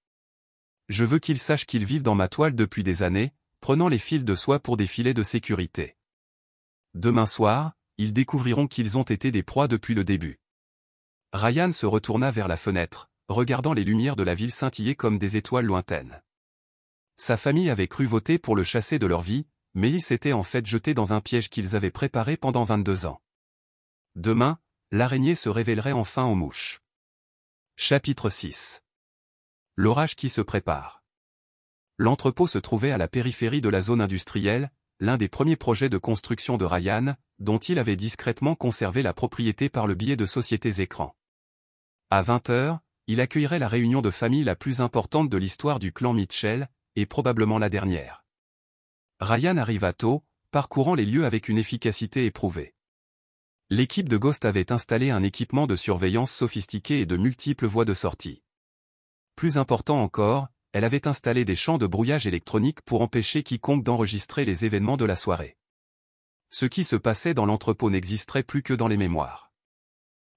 Je veux qu'ils sachent qu'ils vivent dans ma toile depuis des années, prenant les fils de soie pour des filets de sécurité. Demain soir, ils découvriront qu'ils ont été des proies depuis le début. Ryan se retourna vers la fenêtre, regardant les lumières de la ville scintiller comme des étoiles lointaines. Sa famille avait cru voter pour le chasser de leur vie, mais ils s'étaient en fait jetés dans un piège qu'ils avaient préparé pendant 22 ans. Demain, l'araignée se révélerait enfin aux mouches. Chapitre 6. L'orage qui se prépare. L'entrepôt se trouvait à la périphérie de la zone industrielle, l'un des premiers projets de construction de Ryan, dont il avait discrètement conservé la propriété par le biais de sociétés écrans. À 20 h, il accueillerait la réunion de famille la plus importante de l'histoire du clan Mitchell, et probablement la dernière. Ryan arriva tôt, parcourant les lieux avec une efficacité éprouvée. L'équipe de Ghost avait installé un équipement de surveillance sophistiqué et de multiples voies de sortie. Plus important encore, elle avait installé des champs de brouillage électronique pour empêcher quiconque d'enregistrer les événements de la soirée. Ce qui se passait dans l'entrepôt n'existerait plus que dans les mémoires.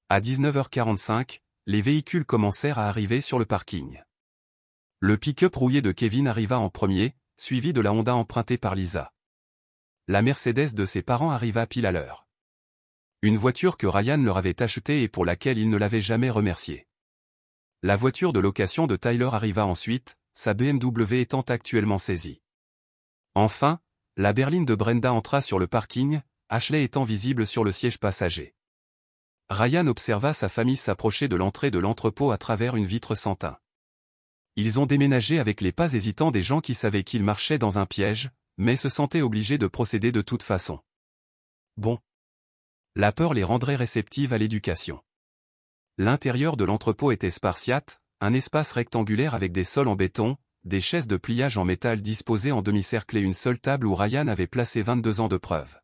À 19h45, les véhicules commencèrent à arriver sur le parking. Le pick-up rouillé de Kevin arriva en premier, suivi de la Honda empruntée par Lisa. La Mercedes de ses parents arriva pile à l'heure. Une voiture que Ryan leur avait achetée et pour laquelle il ne l'avait jamais remercié. La voiture de location de Tyler arriva ensuite, sa BMW étant actuellement saisie. Enfin, la berline de Brenda entra sur le parking, Ashley étant visible sur le siège passager. Ryan observa sa famille s'approcher de l'entrée de l'entrepôt à travers une vitre sans teint. Ils ont déménagé avec les pas hésitants des gens qui savaient qu'ils marchaient dans un piège, mais se sentaient obligés de procéder de toute façon. Bon. La peur les rendrait réceptives à l'éducation. L'intérieur de l'entrepôt était spartiate, un espace rectangulaire avec des sols en béton, des chaises de pliage en métal disposées en demi-cercle et une seule table où Ryan avait placé 22 ans de preuves.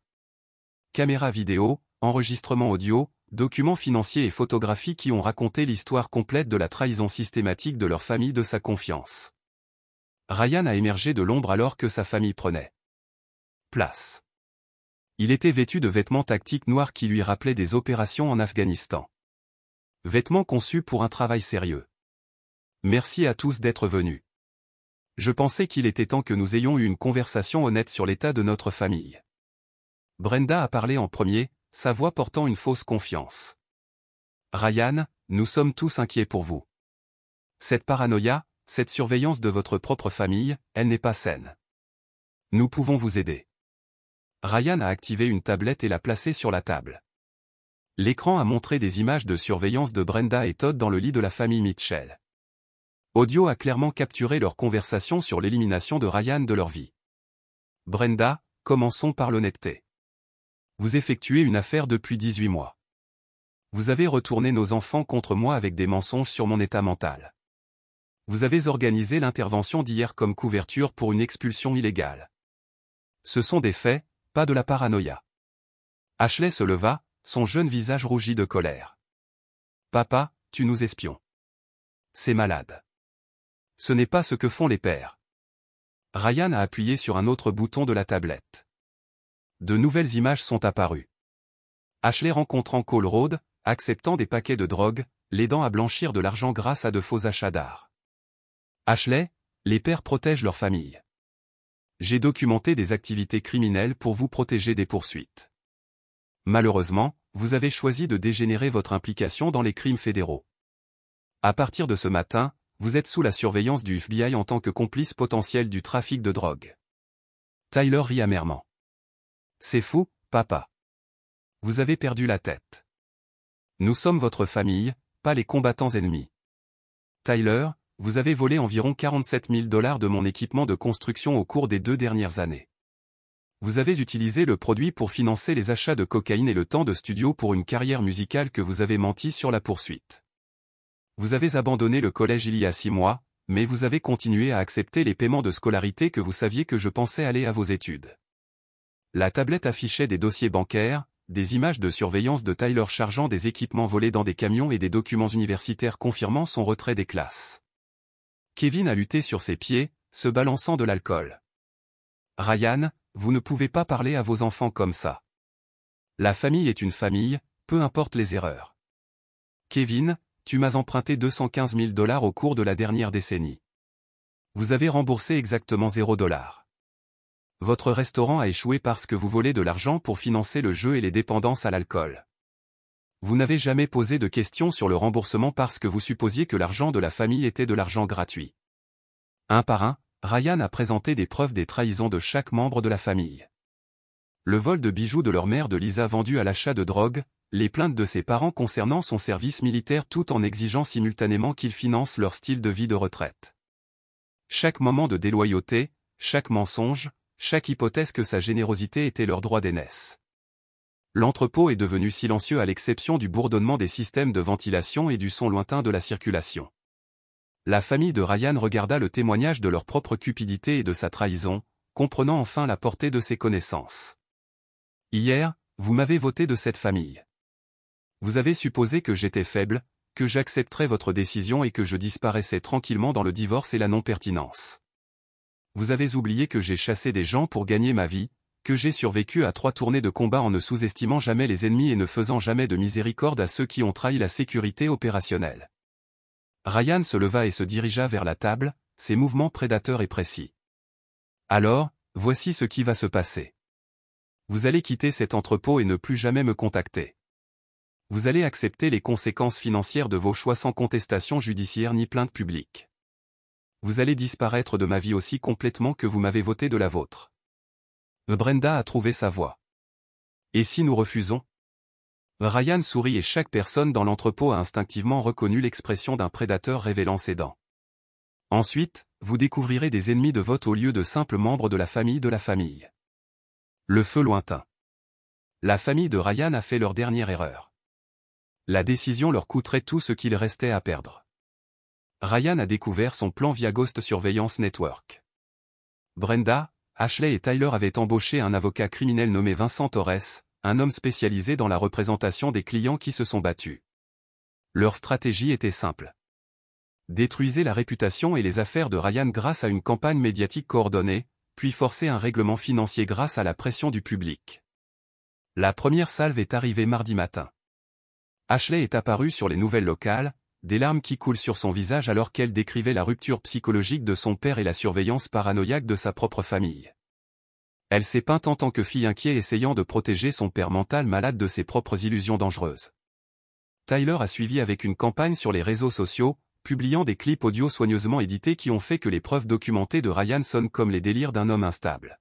Caméras vidéo, enregistrements audio, documents financiers et photographies qui ont raconté l'histoire complète de la trahison systématique de leur famille de sa confiance. Ryan a émergé de l'ombre alors que sa famille prenait place. Il était vêtu de vêtements tactiques noirs qui lui rappelaient des opérations en Afghanistan. Vêtements conçus pour un travail sérieux. Merci à tous d'être venus. Je pensais qu'il était temps que nous ayons eu une conversation honnête sur l'état de notre famille. Brenda a parlé en premier, sa voix portant une fausse confiance. Ryan, nous sommes tous inquiets pour vous. Cette paranoïa, cette surveillance de votre propre famille, elle n'est pas saine. Nous pouvons vous aider. Ryan a activé une tablette et l'a placée sur la table. L'écran a montré des images de surveillance de Brenda et Todd dans le lit de la famille Mitchell. Audio a clairement capturé leur conversation sur l'élimination de Ryan de leur vie. Brenda, commençons par l'honnêteté. Vous effectuez une affaire depuis 18 mois. Vous avez retourné nos enfants contre moi avec des mensonges sur mon état mental. Vous avez organisé l'intervention d'hier comme couverture pour une expulsion illégale. Ce sont des faits, pas de la paranoïa. Ashley se leva, son jeune visage rougi de colère. Papa, tu nous espions. C'est malade. Ce n'est pas ce que font les pères. Ryan a appuyé sur un autre bouton de la tablette. De nouvelles images sont apparues. Ashley rencontrant Cole Road, acceptant des paquets de drogue, l'aidant à blanchir de l'argent grâce à de faux achats d'art. Ashley, les pères protègent leur famille. J'ai documenté des activités criminelles pour vous protéger des poursuites. Malheureusement, vous avez choisi de dégénérer votre implication dans les crimes fédéraux. À partir de ce matin, vous êtes sous la surveillance du FBI en tant que complice potentiel du trafic de drogue. Tyler rit amèrement. C'est fou, papa. Vous avez perdu la tête. Nous sommes votre famille, pas les combattants ennemis. Tyler, vous avez volé environ 47 000 $ de mon équipement de construction au cours des 2 dernières années. Vous avez utilisé le produit pour financer les achats de cocaïne et le temps de studio pour une carrière musicale que vous avez menti sur la poursuite. Vous avez abandonné le collège il y a 6 mois, mais vous avez continué à accepter les paiements de scolarité que vous saviez que je pensais aller à vos études. La tablette affichait des dossiers bancaires, des images de surveillance de Tyler chargeant des équipements volés dans des camions et des documents universitaires confirmant son retrait des classes. Kevin a lutté sur ses pieds, se balançant de l'alcool. Ryan, vous ne pouvez pas parler à vos enfants comme ça. La famille est une famille, peu importe les erreurs. Kevin, tu m'as emprunté 215 000 $ au cours de la dernière décennie. Vous avez remboursé exactement 0 $. Votre restaurant a échoué parce que vous volez de l'argent pour financer le jeu et les dépendances à l'alcool. Vous n'avez jamais posé de questions sur le remboursement parce que vous supposiez que l'argent de la famille était de l'argent gratuit. Un par un, Ryan a présenté des preuves des trahisons de chaque membre de la famille. Le vol de bijoux de leur mère de Lisa vendu à l'achat de drogue, les plaintes de ses parents concernant son service militaire tout en exigeant simultanément qu'il finance leur style de vie de retraite. Chaque moment de déloyauté, chaque mensonge, chaque hypothèse que sa générosité était leur droit d'aînesse. L'entrepôt est devenu silencieux à l'exception du bourdonnement des systèmes de ventilation et du son lointain de la circulation. La famille de Ryan regarda le témoignage de leur propre cupidité et de sa trahison, comprenant enfin la portée de ses connaissances. Hier, vous m'avez voté de cette famille. Vous avez supposé que j'étais faible, que j'accepterais votre décision et que je disparaissais tranquillement dans le divorce et la non-pertinence. Vous avez oublié que j'ai chassé des gens pour gagner ma vie, que j'ai survécu à 3 tournées de combat en ne sous-estimant jamais les ennemis et ne faisant jamais de miséricorde à ceux qui ont trahi la sécurité opérationnelle. Ryan se leva et se dirigea vers la table, ses mouvements prédateurs et précis. Alors, voici ce qui va se passer. Vous allez quitter cet entrepôt et ne plus jamais me contacter. Vous allez accepter les conséquences financières de vos choix sans contestation judiciaire ni plainte publique. Vous allez disparaître de ma vie aussi complètement que vous m'avez voté de la vôtre. Brenda a trouvé sa voie. Et si nous refusons? Ryan sourit et chaque personne dans l'entrepôt a instinctivement reconnu l'expression d'un prédateur révélant ses dents. Ensuite, vous découvrirez des ennemis de vote au lieu de simples membres de la famille de la famille. Le feu lointain. La famille de Ryan a fait leur dernière erreur. La décision leur coûterait tout ce qu'il restait à perdre. Ryan a découvert son plan via Ghost Surveillance Network. Brenda, Ashley et Tyler avaient embauché un avocat criminel nommé Vincent Torres, un homme spécialisé dans la représentation des clients qui se sont battus. Leur stratégie était simple. Détruisez la réputation et les affaires de Ryan grâce à une campagne médiatique coordonnée, puis forcer un règlement financier grâce à la pression du public. La première salve est arrivée mardi matin. Ashley est apparue sur les nouvelles locales, des larmes qui coulent sur son visage alors qu'elle décrivait la rupture psychologique de son père et la surveillance paranoïaque de sa propre famille. Elle s'est peinte en tant que fille inquiète essayant de protéger son père mental malade de ses propres illusions dangereuses. Tyler a suivi avec une campagne sur les réseaux sociaux, publiant des clips audio soigneusement édités qui ont fait que les preuves documentées de Ryan sonnent comme les délires d'un homme instable.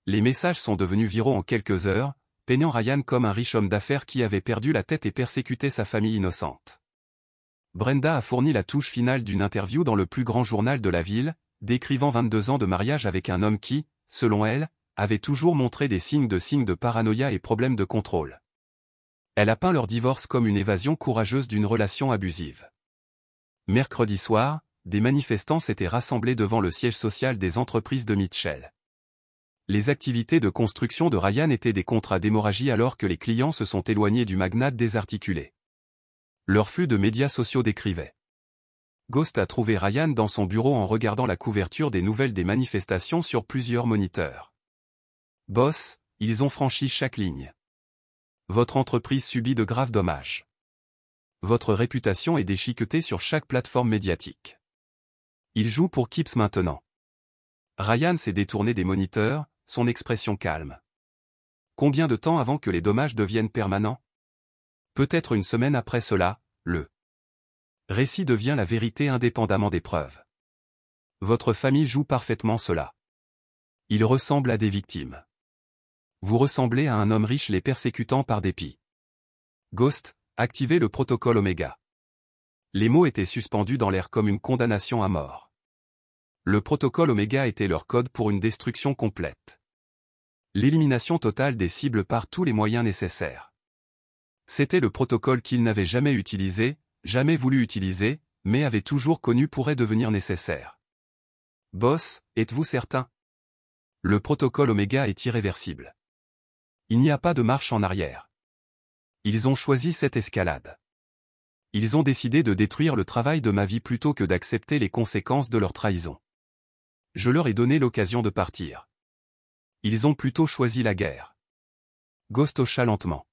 Les messages sont devenus viraux en quelques heures, peignant Ryan comme un riche homme d'affaires qui avait perdu la tête et persécuté sa famille innocente. Brenda a fourni la touche finale d'une interview dans le plus grand journal de la ville, décrivant 22 ans de mariage avec un homme qui, selon elle, avait toujours montré des signes de paranoïa et problèmes de contrôle. Elle a peint leur divorce comme une évasion courageuse d'une relation abusive. Mercredi soir, des manifestants s'étaient rassemblés devant le siège social des entreprises de Mitchell. Les activités de construction de Ryan étaient des contrats d'hémorragie alors que les clients se sont éloignés du magnate désarticulé. Leur flux de médias sociaux décrivait. Ghost a trouvé Ryan dans son bureau en regardant la couverture des nouvelles des manifestations sur plusieurs moniteurs. Boss, ils ont franchi chaque ligne. Votre entreprise subit de graves dommages. Votre réputation est déchiquetée sur chaque plateforme médiatique. Il joue pour Keeps maintenant. Ryan s'est détourné des moniteurs, son expression calme. Combien de temps avant que les dommages deviennent permanents? Peut-être une semaine après cela, le récit devient la vérité indépendamment des preuves. Votre famille joue parfaitement cela. Il ressemble à des victimes. Vous ressemblez à un homme riche les persécutant par dépit. Ghost, activez le protocole Oméga. Les mots étaient suspendus dans l'air comme une condamnation à mort. Le protocole Oméga était leur code pour une destruction complète. L'élimination totale des cibles par tous les moyens nécessaires. C'était le protocole qu'ils n'avaient jamais utilisé, jamais voulu utiliser, mais avaient toujours connu pourrait devenir nécessaire. Boss, êtes-vous certain? Le protocole Oméga est irréversible. Il n'y a pas de marche en arrière. Ils ont choisi cette escalade. Ils ont décidé de détruire le travail de ma vie plutôt que d'accepter les conséquences de leur trahison. Je leur ai donné l'occasion de partir. Ils ont plutôt choisi la guerre. Ghost hocha lentement.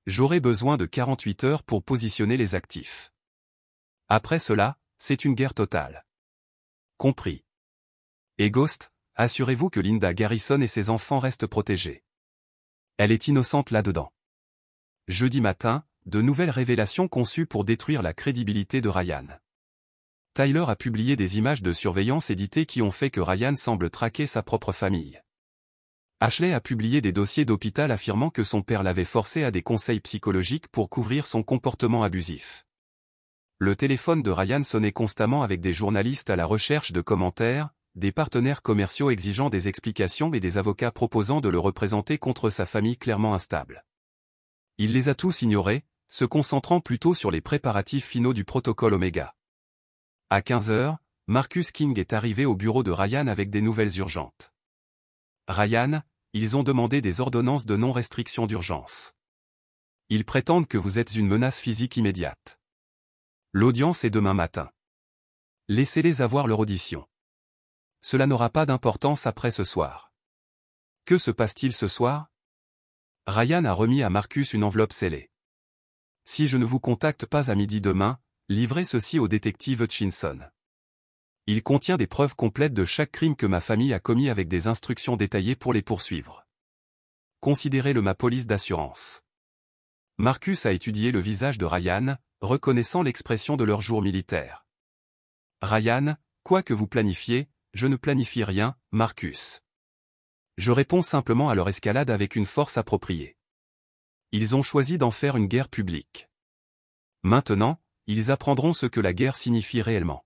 J'aurai besoin de 48 heures pour positionner les actifs. Après cela, c'est une guerre totale. Compris. Et Ghost, assurez-vous que Linda Garrison et ses enfants restent protégés. Elle est innocente là-dedans. Jeudi matin, de nouvelles révélations conçues pour détruire la crédibilité de Ryan. Tyler a publié des images de surveillance éditées qui ont fait que Ryan semble traquer sa propre famille. Ashley a publié des dossiers d'hôpital affirmant que son père l'avait forcé à des conseils psychologiques pour couvrir son comportement abusif. Le téléphone de Ryan sonnait constamment avec des journalistes à la recherche de commentaires, des partenaires commerciaux exigeant des explications et des avocats proposant de le représenter contre sa famille clairement instable. Il les a tous ignorés, se concentrant plutôt sur les préparatifs finaux du protocole Oméga. À 15 heures, Marcus King est arrivé au bureau de Ryan avec des nouvelles urgentes. Ryan, ils ont demandé des ordonnances de non-restriction d'urgence. Ils prétendent que vous êtes une menace physique immédiate. L'audience est demain matin. Laissez-les avoir leur audition. Cela n'aura pas d'importance après ce soir. Que se passe-t-il ce soir? Ryan a remis à Marcus une enveloppe scellée. Si je ne vous contacte pas à midi demain, livrez ceci au détective Hutchinson. Il contient des preuves complètes de chaque crime que ma famille a commis avec des instructions détaillées pour les poursuivre. Considérez-le ma police d'assurance. Marcus a étudié le visage de Ryan, reconnaissant l'expression de leur jour militaire. Ryan, quoi que vous planifiez, je ne planifie rien, Marcus. Je réponds simplement à leur escalade avec une force appropriée. Ils ont choisi d'en faire une guerre publique. Maintenant, ils apprendront ce que la guerre signifie réellement.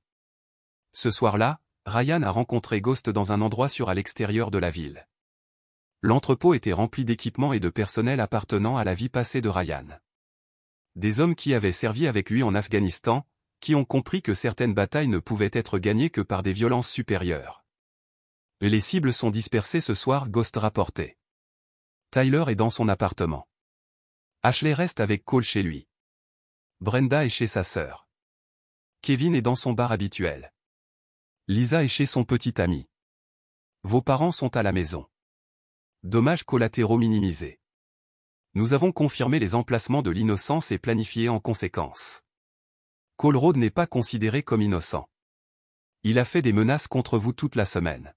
Ce soir-là, Ryan a rencontré Ghost dans un endroit à l'extérieur de la ville. L'entrepôt était rempli d'équipements et de personnel appartenant à la vie passée de Ryan. Des hommes qui avaient servi avec lui en Afghanistan, qui ont compris que certaines batailles ne pouvaient être gagnées que par des violences supérieures. Les cibles sont dispersées ce soir, Ghost rapportait. Tyler est dans son appartement. Ashley reste avec Cole chez lui. Brenda est chez sa sœur. Kevin est dans son bar habituel. Lisa est chez son petit ami. Vos parents sont à la maison. Dommages collatéraux minimisés. Nous avons confirmé les emplacements de l'innocence et planifié en conséquence. Cole Rhodes n'est pas considéré comme innocent. Il a fait des menaces contre vous toute la semaine.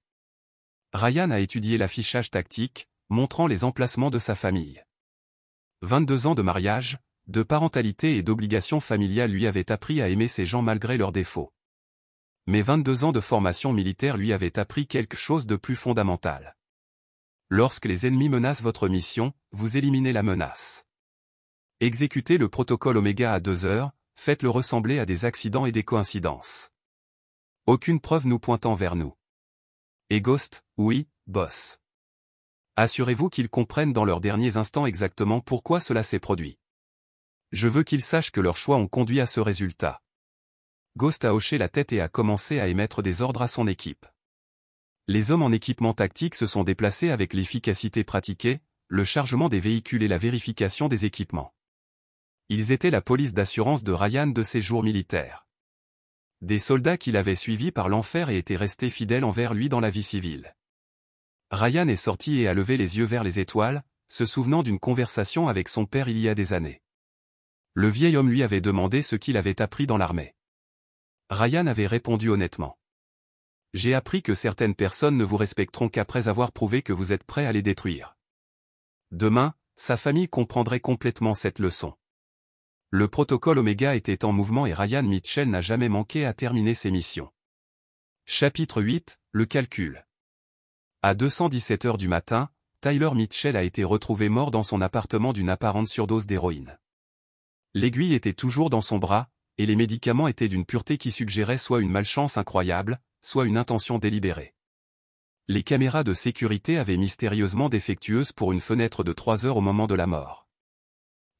Ryan a étudié l'affichage tactique, montrant les emplacements de sa famille. 22 ans de mariage, de parentalité et d'obligations familiales lui avaient appris à aimer ces gens malgré leurs défauts. Mais 22 ans de formation militaire lui avaient appris quelque chose de plus fondamental. Lorsque les ennemis menacent votre mission, vous éliminez la menace. Exécutez le protocole Oméga à 2 heures, faites-le ressembler à des accidents et des coïncidences. Aucune preuve nous pointant vers nous. Et Ghost, oui, boss. Assurez-vous qu'ils comprennent dans leurs derniers instants exactement pourquoi cela s'est produit. Je veux qu'ils sachent que leurs choix ont conduit à ce résultat. Ghost a hoché la tête et a commencé à émettre des ordres à son équipe. Les hommes en équipement tactique se sont déplacés avec l'efficacité pratiquée, le chargement des véhicules et la vérification des équipements. Ils étaient la police d'assurance de Ryan de ses jours militaires. Des soldats qui l'avaient suivi par l'enfer et étaient restés fidèles envers lui dans la vie civile. Ryan est sorti et a levé les yeux vers les étoiles, se souvenant d'une conversation avec son père il y a des années. Le vieil homme lui avait demandé ce qu'il avait appris dans l'armée. Ryan avait répondu honnêtement. J'ai appris que certaines personnes ne vous respecteront qu'après avoir prouvé que vous êtes prêt à les détruire. Demain, sa famille comprendrait complètement cette leçon. Le protocole Oméga était en mouvement et Ryan Mitchell n'a jamais manqué à terminer ses missions. Chapitre 8, le calcul. À 217 heures du matin, Tyler Mitchell a été retrouvé mort dans son appartement d'une apparente surdose d'héroïne. L'aiguille était toujours dans son bras, et les médicaments étaient d'une pureté qui suggérait soit une malchance incroyable, soit une intention délibérée. Les caméras de sécurité avaient mystérieusement défectueuses pour une fenêtre de 3 heures au moment de la mort.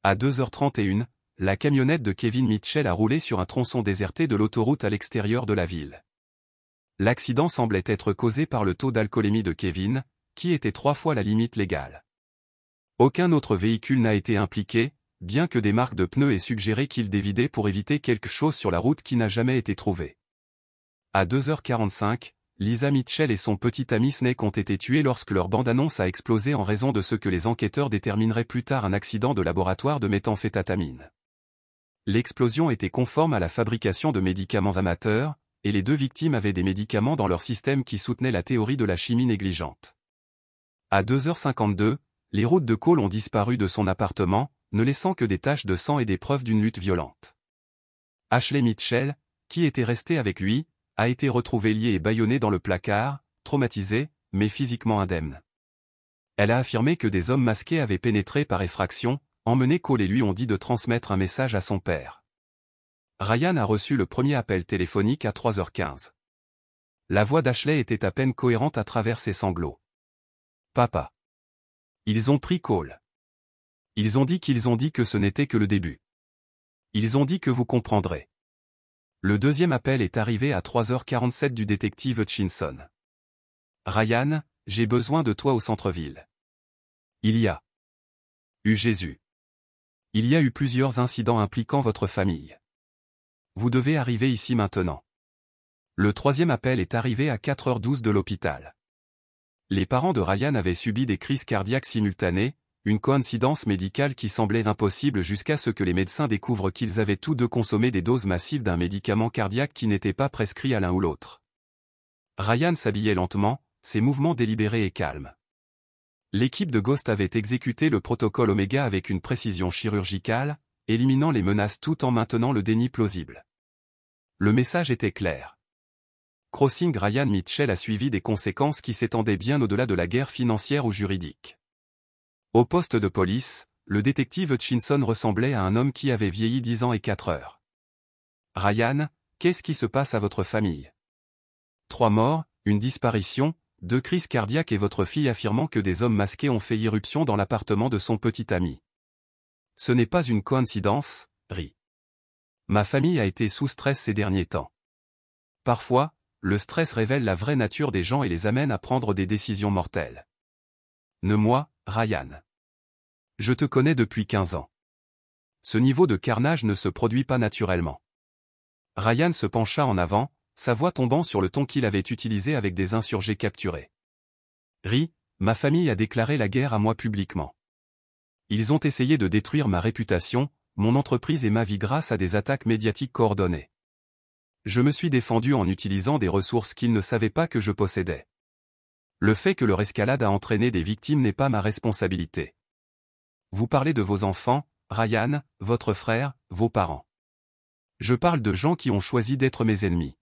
À 2h31, la camionnette de Kevin Mitchell a roulé sur un tronçon déserté de l'autoroute à l'extérieur de la ville. L'accident semblait être causé par le taux d'alcoolémie de Kevin, qui était 3 fois la limite légale. Aucun autre véhicule n'a été impliqué, bien que des marques de pneus aient suggéré qu'il dévidait pour éviter quelque chose sur la route qui n'a jamais été trouvé. À 2h45, Lisa Mitchell et son petit ami Snake ont été tués lorsque leur bande-annonce a explosé en raison de ce que les enquêteurs détermineraient plus tard un accident de laboratoire de méthamphétamine. L'explosion était conforme à la fabrication de médicaments amateurs, et les 2 victimes avaient des médicaments dans leur système qui soutenaient la théorie de la chimie négligente. À 2h52, les routes de Cole ont disparu de son appartement, ne laissant que des taches de sang et des preuves d'une lutte violente. Ashley Mitchell, qui était restée avec lui, a été retrouvée liée et bâillonnée dans le placard, traumatisée, mais physiquement indemne. Elle a affirmé que des hommes masqués avaient pénétré par effraction, emmené Cole et lui ont dit de transmettre un message à son père. Ryan a reçu le premier appel téléphonique à 3h15. La voix d'Ashley était à peine cohérente à travers ses sanglots. « Papa. Ils ont pris Cole. Ils ont dit que ce n'était que le début. Ils ont dit que vous comprendrez. » Le deuxième appel est arrivé à 3h47 du détective Hutchinson. « Ryan, j'ai besoin de toi au centre-ville. Il y a eu Jésus. Il y a eu plusieurs incidents impliquant votre famille. Vous devez arriver ici maintenant. » Le troisième appel est arrivé à 4h12 de l'hôpital. Les parents de Ryan avaient subi des crises cardiaques simultanées, une coïncidence médicale qui semblait impossible jusqu'à ce que les médecins découvrent qu'ils avaient tous deux consommé des doses massives d'un médicament cardiaque qui n'était pas prescrit à l'un ou l'autre. Ryan s'habillait lentement, ses mouvements délibérés et calmes. L'équipe de Ghost avait exécuté le protocole Oméga avec une précision chirurgicale, éliminant les menaces tout en maintenant le déni plausible. Le message était clair. Crossing Ryan Mitchell a suivi des conséquences qui s'étendaient bien au-delà de la guerre financière ou juridique. Au poste de police, le détective Hutchinson ressemblait à un homme qui avait vieilli 10 ans et 4 heures. « Ryan, qu'est-ce qui se passe à votre famille ? 3 morts, une disparition, 2 crises cardiaques et votre fille affirmant que des hommes masqués ont fait irruption dans l'appartement de son petit ami. Ce n'est pas une coïncidence, rit. Ma famille a été sous stress ces derniers temps. Parfois, le stress révèle la vraie nature des gens et les amène à prendre des décisions mortelles. Ne moi, Ryan. Je te connais depuis 15 ans. Ce niveau de carnage ne se produit pas naturellement. » Ryan se pencha en avant, sa voix tombant sur le ton qu'il avait utilisé avec des insurgés capturés. « Ri, ma famille a déclaré la guerre à moi publiquement. Ils ont essayé de détruire ma réputation, mon entreprise et ma vie grâce à des attaques médiatiques coordonnées. Je me suis défendu en utilisant des ressources qu'ils ne savaient pas que je possédais. Le fait que leur escalade a entraîné des victimes n'est pas ma responsabilité. Vous parlez de vos enfants, Ryan, votre frère, vos parents. Je parle de gens qui ont choisi d'être mes ennemis.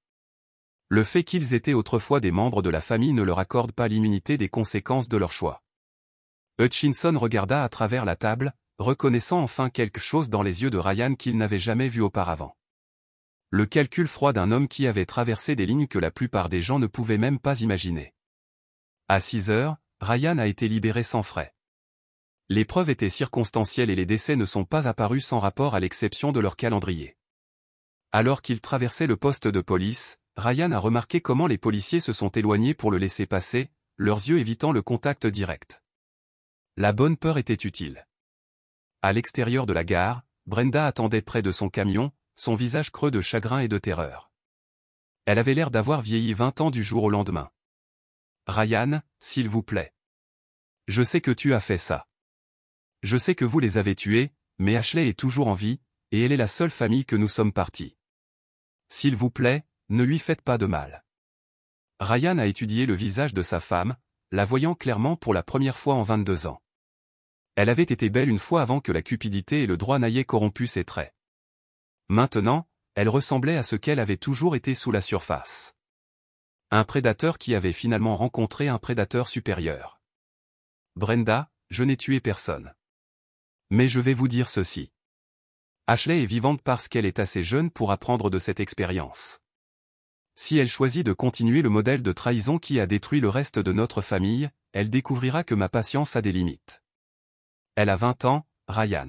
Le fait qu'ils étaient autrefois des membres de la famille ne leur accorde pas l'immunité des conséquences de leur choix. Hutchinson regarda à travers la table, reconnaissant enfin quelque chose dans les yeux de Ryan qu'il n'avait jamais vu auparavant. Le calcul froid d'un homme qui avait traversé des lignes que la plupart des gens ne pouvaient même pas imaginer. À 6 heures, Ryan a été libéré sans frais. Les preuves étaient circonstancielles et les décès ne sont pas apparus sans rapport à l'exception de leur calendrier. Alors qu'il traversait le poste de police, Ryan a remarqué comment les policiers se sont éloignés pour le laisser passer, leurs yeux évitant le contact direct. La bonne peur était utile. À l'extérieur de la gare, Brenda attendait près de son camion, son visage creux de chagrin et de terreur. Elle avait l'air d'avoir vieilli 20 ans du jour au lendemain. « Ryan, s'il vous plaît. Je sais que tu as fait ça. Je sais que vous les avez tués, mais Ashley est toujours en vie, et elle est la seule famille que nous sommes partis. S'il vous plaît, ne lui faites pas de mal. » Ryan a étudié le visage de sa femme, la voyant clairement pour la première fois en 22 ans. Elle avait été belle une fois avant que la cupidité et le droit n'aient corrompu ses traits. Maintenant, elle ressemblait à ce qu'elle avait toujours été sous la surface. Un prédateur qui avait finalement rencontré un prédateur supérieur. Brenda, je n'ai tué personne. Mais je vais vous dire ceci. Ashley est vivante parce qu'elle est assez jeune pour apprendre de cette expérience. Si elle choisit de continuer le modèle de trahison qui a détruit le reste de notre famille, elle découvrira que ma patience a des limites. Elle a 20 ans, Ryan.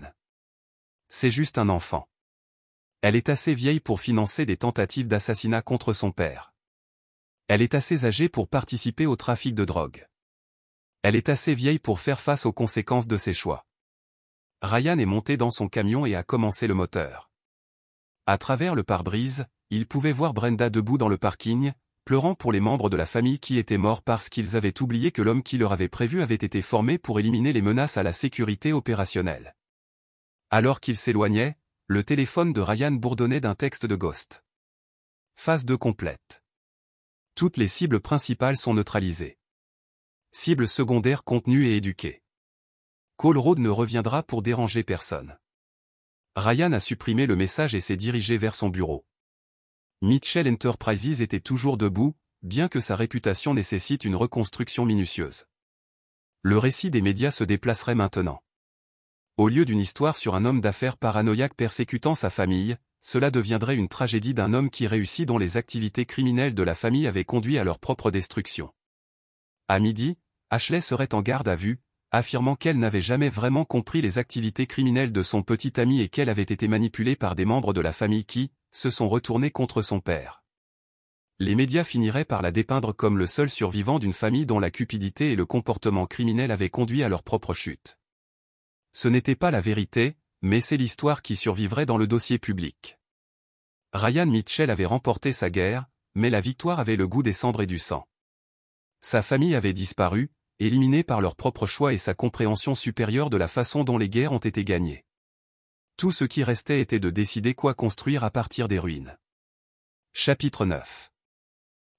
C'est juste un enfant. Elle est assez vieille pour financer des tentatives d'assassinat contre son père. Elle est assez âgée pour participer au trafic de drogue. Elle est assez vieille pour faire face aux conséquences de ses choix. Ryan est monté dans son camion et a commencé le moteur. À travers le pare-brise, il pouvait voir Brenda debout dans le parking, pleurant pour les membres de la famille qui étaient morts parce qu'ils avaient oublié que l'homme qui leur avait prévu avait été formé pour éliminer les menaces à la sécurité opérationnelle. Alors qu'il s'éloignait, le téléphone de Ryan bourdonnait d'un texte de Ghost. Phase 2 complète. Toutes les cibles principales sont neutralisées. Cibles secondaires contenues et éduquées. Cole Road ne reviendra pour déranger personne. Ryan a supprimé le message et s'est dirigé vers son bureau. Mitchell Enterprises était toujours debout, bien que sa réputation nécessite une reconstruction minutieuse. Le récit des médias se déplacerait maintenant. Au lieu d'une histoire sur un homme d'affaires paranoïaque persécutant sa famille, cela deviendrait une tragédie d'un homme qui réussit dont les activités criminelles de la famille avaient conduit à leur propre destruction. À midi, Ashley serait en garde à vue, affirmant qu'elle n'avait jamais vraiment compris les activités criminelles de son petit ami et qu'elle avait été manipulée par des membres de la famille qui se sont retournés contre son père. Les médias finiraient par la dépeindre comme le seul survivant d'une famille dont la cupidité et le comportement criminel avaient conduit à leur propre chute. Ce n'était pas la vérité, mais c'est l'histoire qui survivrait dans le dossier public. Ryan Mitchell avait remporté sa guerre, mais la victoire avait le goût des cendres et du sang. Sa famille avait disparu, éliminée par leur propre choix et sa compréhension supérieure de la façon dont les guerres ont été gagnées. Tout ce qui restait était de décider quoi construire à partir des ruines. Chapitre 9.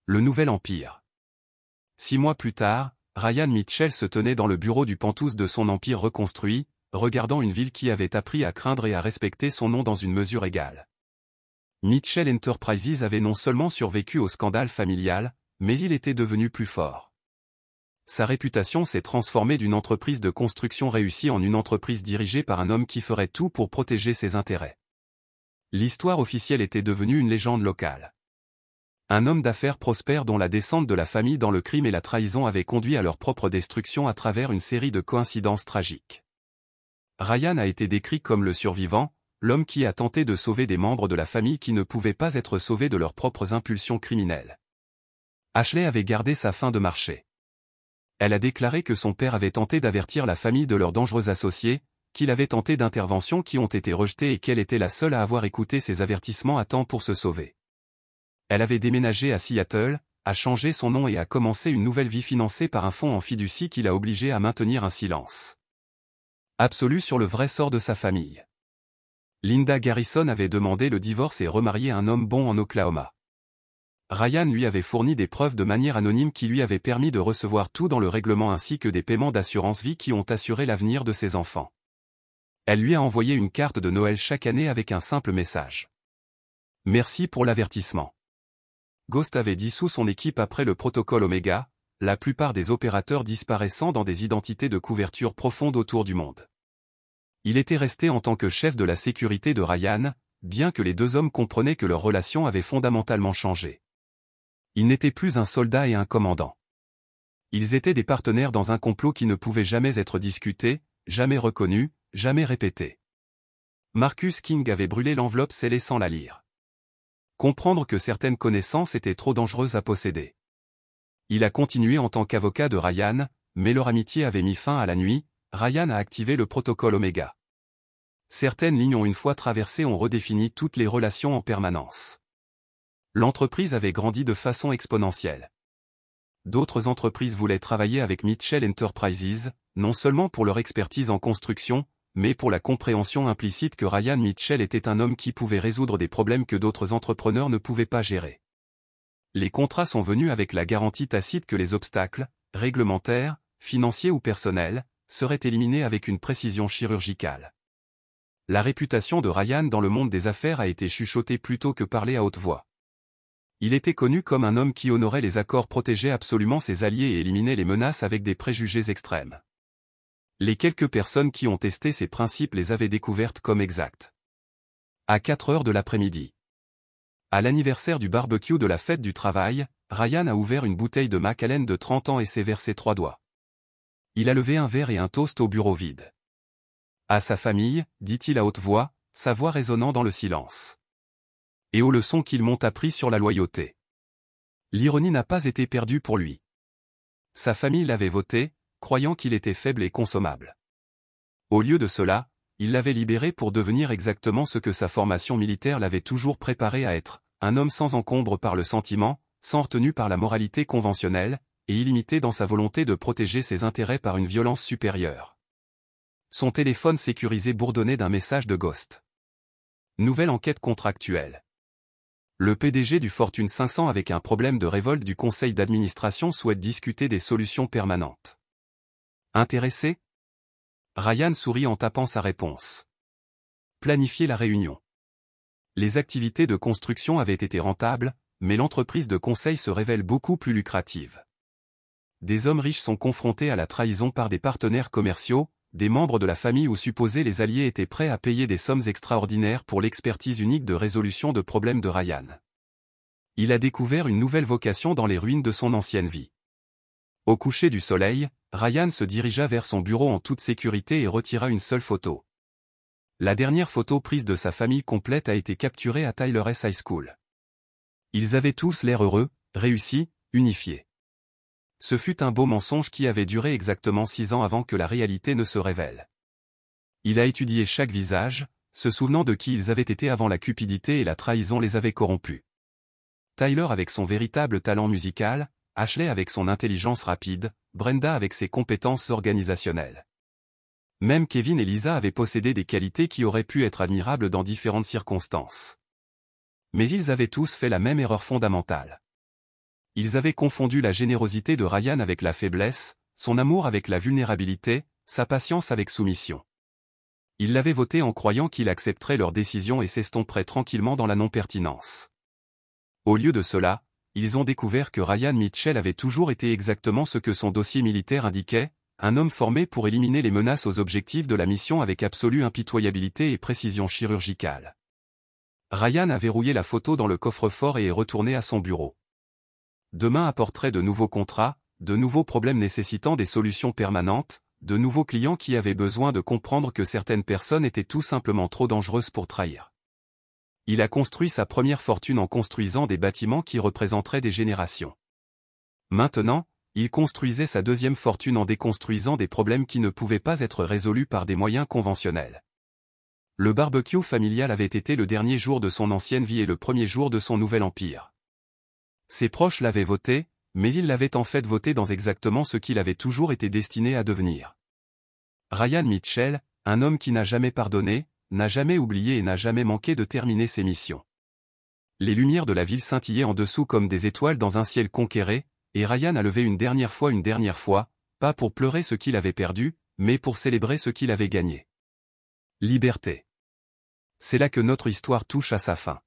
Le Nouvel Empire. 6 mois plus tard, Ryan Mitchell se tenait dans le bureau du Penthouse de son empire reconstruit, regardant une ville qui avait appris à craindre et à respecter son nom dans une mesure égale. Mitchell Enterprises avait non seulement survécu au scandale familial, mais il était devenu plus fort. Sa réputation s'est transformée d'une entreprise de construction réussie en une entreprise dirigée par un homme qui ferait tout pour protéger ses intérêts. L'histoire officielle était devenue une légende locale. Un homme d'affaires prospère dont la descente de la famille dans le crime et la trahison avait conduit à leur propre destruction à travers une série de coïncidences tragiques. Ryan a été décrit comme le survivant, l'homme qui a tenté de sauver des membres de la famille qui ne pouvaient pas être sauvés de leurs propres impulsions criminelles. Ashley avait gardé sa fin de marché. Elle a déclaré que son père avait tenté d'avertir la famille de leurs dangereux associés, qu'il avait tenté d'interventions qui ont été rejetées et qu'elle était la seule à avoir écouté ces avertissements à temps pour se sauver. Elle avait déménagé à Seattle, a changé son nom et a commencé une nouvelle vie financée par un fonds en fiducie qui l'a obligée à maintenir un silence. absolue sur le vrai sort de sa famille. Linda Garrison avait demandé le divorce et remarié un homme bon en Oklahoma. Ryan lui avait fourni des preuves de manière anonyme qui lui avaient permis de recevoir tout dans le règlement ainsi que des paiements d'assurance vie qui ont assuré l'avenir de ses enfants. Elle lui a envoyé une carte de Noël chaque année avec un simple message. Merci pour l'avertissement. Ghost avait dissous son équipe après le protocole Omega, la plupart des opérateurs disparaissant dans des identités de couverture profondes autour du monde. Il était resté en tant que chef de la sécurité de Ryan, bien que les deux hommes comprenaient que leur relation avait fondamentalement changé. Il n'était plus un soldat et un commandant. Ils étaient des partenaires dans un complot qui ne pouvait jamais être discuté, jamais reconnu, jamais répété. Marcus King avait brûlé l'enveloppe scellée sans la lire. Comprendre que certaines connaissances étaient trop dangereuses à posséder. Il a continué en tant qu'avocat de Ryan, mais leur amitié avait mis fin à la nuit. Ryan a activé le protocole Omega. Certaines lignes une fois traversées ont redéfini toutes les relations en permanence. L'entreprise avait grandi de façon exponentielle. D'autres entreprises voulaient travailler avec Mitchell Enterprises, non seulement pour leur expertise en construction, mais pour la compréhension implicite que Ryan Mitchell était un homme qui pouvait résoudre des problèmes que d'autres entrepreneurs ne pouvaient pas gérer. Les contrats sont venus avec la garantie tacite que les obstacles, réglementaires, financiers ou personnels, serait éliminé avec une précision chirurgicale. La réputation de Ryan dans le monde des affaires a été chuchotée plutôt que parlée à haute voix. Il était connu comme un homme qui honorait les accords, protégeait absolument ses alliés et éliminait les menaces avec des préjugés extrêmes. Les quelques personnes qui ont testé ces principes les avaient découvertes comme exactes. À 4 heures de l'après-midi. À l'anniversaire du barbecue de la fête du travail, Ryan a ouvert une bouteille de Macallan de 30 ans et s'est versé 3 doigts. Il a levé un verre et un toast au bureau vide. À sa famille, dit-il à haute voix, sa voix résonnant dans le silence. Et aux leçons qu'ils m'ont appris sur la loyauté. L'ironie n'a pas été perdue pour lui. Sa famille l'avait voté, croyant qu'il était faible et consommable. Au lieu de cela, il l'avait libéré pour devenir exactement ce que sa formation militaire l'avait toujours préparé à être, un homme sans encombre par le sentiment, sans retenue par la moralité conventionnelle, et illimité dans sa volonté de protéger ses intérêts par une violence supérieure. Son téléphone sécurisé bourdonnait d'un message de Ghost. Nouvelle enquête contractuelle. Le PDG du Fortune 500 avec un problème de révolte du conseil d'administration souhaite discuter des solutions permanentes. Intéressé? Ryan sourit en tapant sa réponse. Planifier la réunion. Les activités de construction avaient été rentables, mais l'entreprise de conseil se révèle beaucoup plus lucrative. Des hommes riches sont confrontés à la trahison par des partenaires commerciaux, des membres de la famille ou supposés les alliés étaient prêts à payer des sommes extraordinaires pour l'expertise unique de résolution de problèmes de Ryan. Il a découvert une nouvelle vocation dans les ruines de son ancienne vie. Au coucher du soleil, Ryan se dirigea vers son bureau en toute sécurité et retira une seule photo. La dernière photo prise de sa famille complète a été capturée à Tyler S. High School. Ils avaient tous l'air heureux, réussis, unifiés. Ce fut un beau mensonge qui avait duré exactement 6 ans avant que la réalité ne se révèle. Il a étudié chaque visage, se souvenant de qui ils avaient été avant la cupidité et la trahison les avait corrompus. Tyler avec son véritable talent musical, Ashley avec son intelligence rapide, Brenda avec ses compétences organisationnelles. Même Kevin et Lisa avaient possédé des qualités qui auraient pu être admirables dans différentes circonstances. Mais ils avaient tous fait la même erreur fondamentale. Ils avaient confondu la générosité de Ryan avec la faiblesse, son amour avec la vulnérabilité, sa patience avec soumission. Ils l'avaient voté en croyant qu'il accepterait leurs décisions et s'estomperait tranquillement dans la non-pertinence. Au lieu de cela, ils ont découvert que Ryan Mitchell avait toujours été exactement ce que son dossier militaire indiquait, un homme formé pour éliminer les menaces aux objectifs de la mission avec absolue impitoyabilité et précision chirurgicale. Ryan a verrouillé la photo dans le coffre-fort et est retourné à son bureau. Demain apporterait de nouveaux contrats, de nouveaux problèmes nécessitant des solutions permanentes, de nouveaux clients qui avaient besoin de comprendre que certaines personnes étaient tout simplement trop dangereuses pour trahir. Il a construit sa première fortune en construisant des bâtiments qui représenteraient des générations. Maintenant, il construisait sa deuxième fortune en déconstruisant des problèmes qui ne pouvaient pas être résolus par des moyens conventionnels. Le barbecue familial avait été le dernier jour de son ancienne vie et le premier jour de son nouvel empire. Ses proches l'avaient voté, mais ils l'avaient en fait voté dans exactement ce qu'il avait toujours été destiné à devenir. Ryan Mitchell, Un homme qui n'a jamais pardonné, n'a jamais oublié et n'a jamais manqué de terminer ses missions. Les lumières de la ville scintillaient en dessous comme des étoiles dans un ciel conquéré, et Ryan a levé une dernière fois, pas pour pleurer ce qu'il avait perdu, mais pour célébrer ce qu'il avait gagné. Liberté. C'est là que notre histoire touche à sa fin.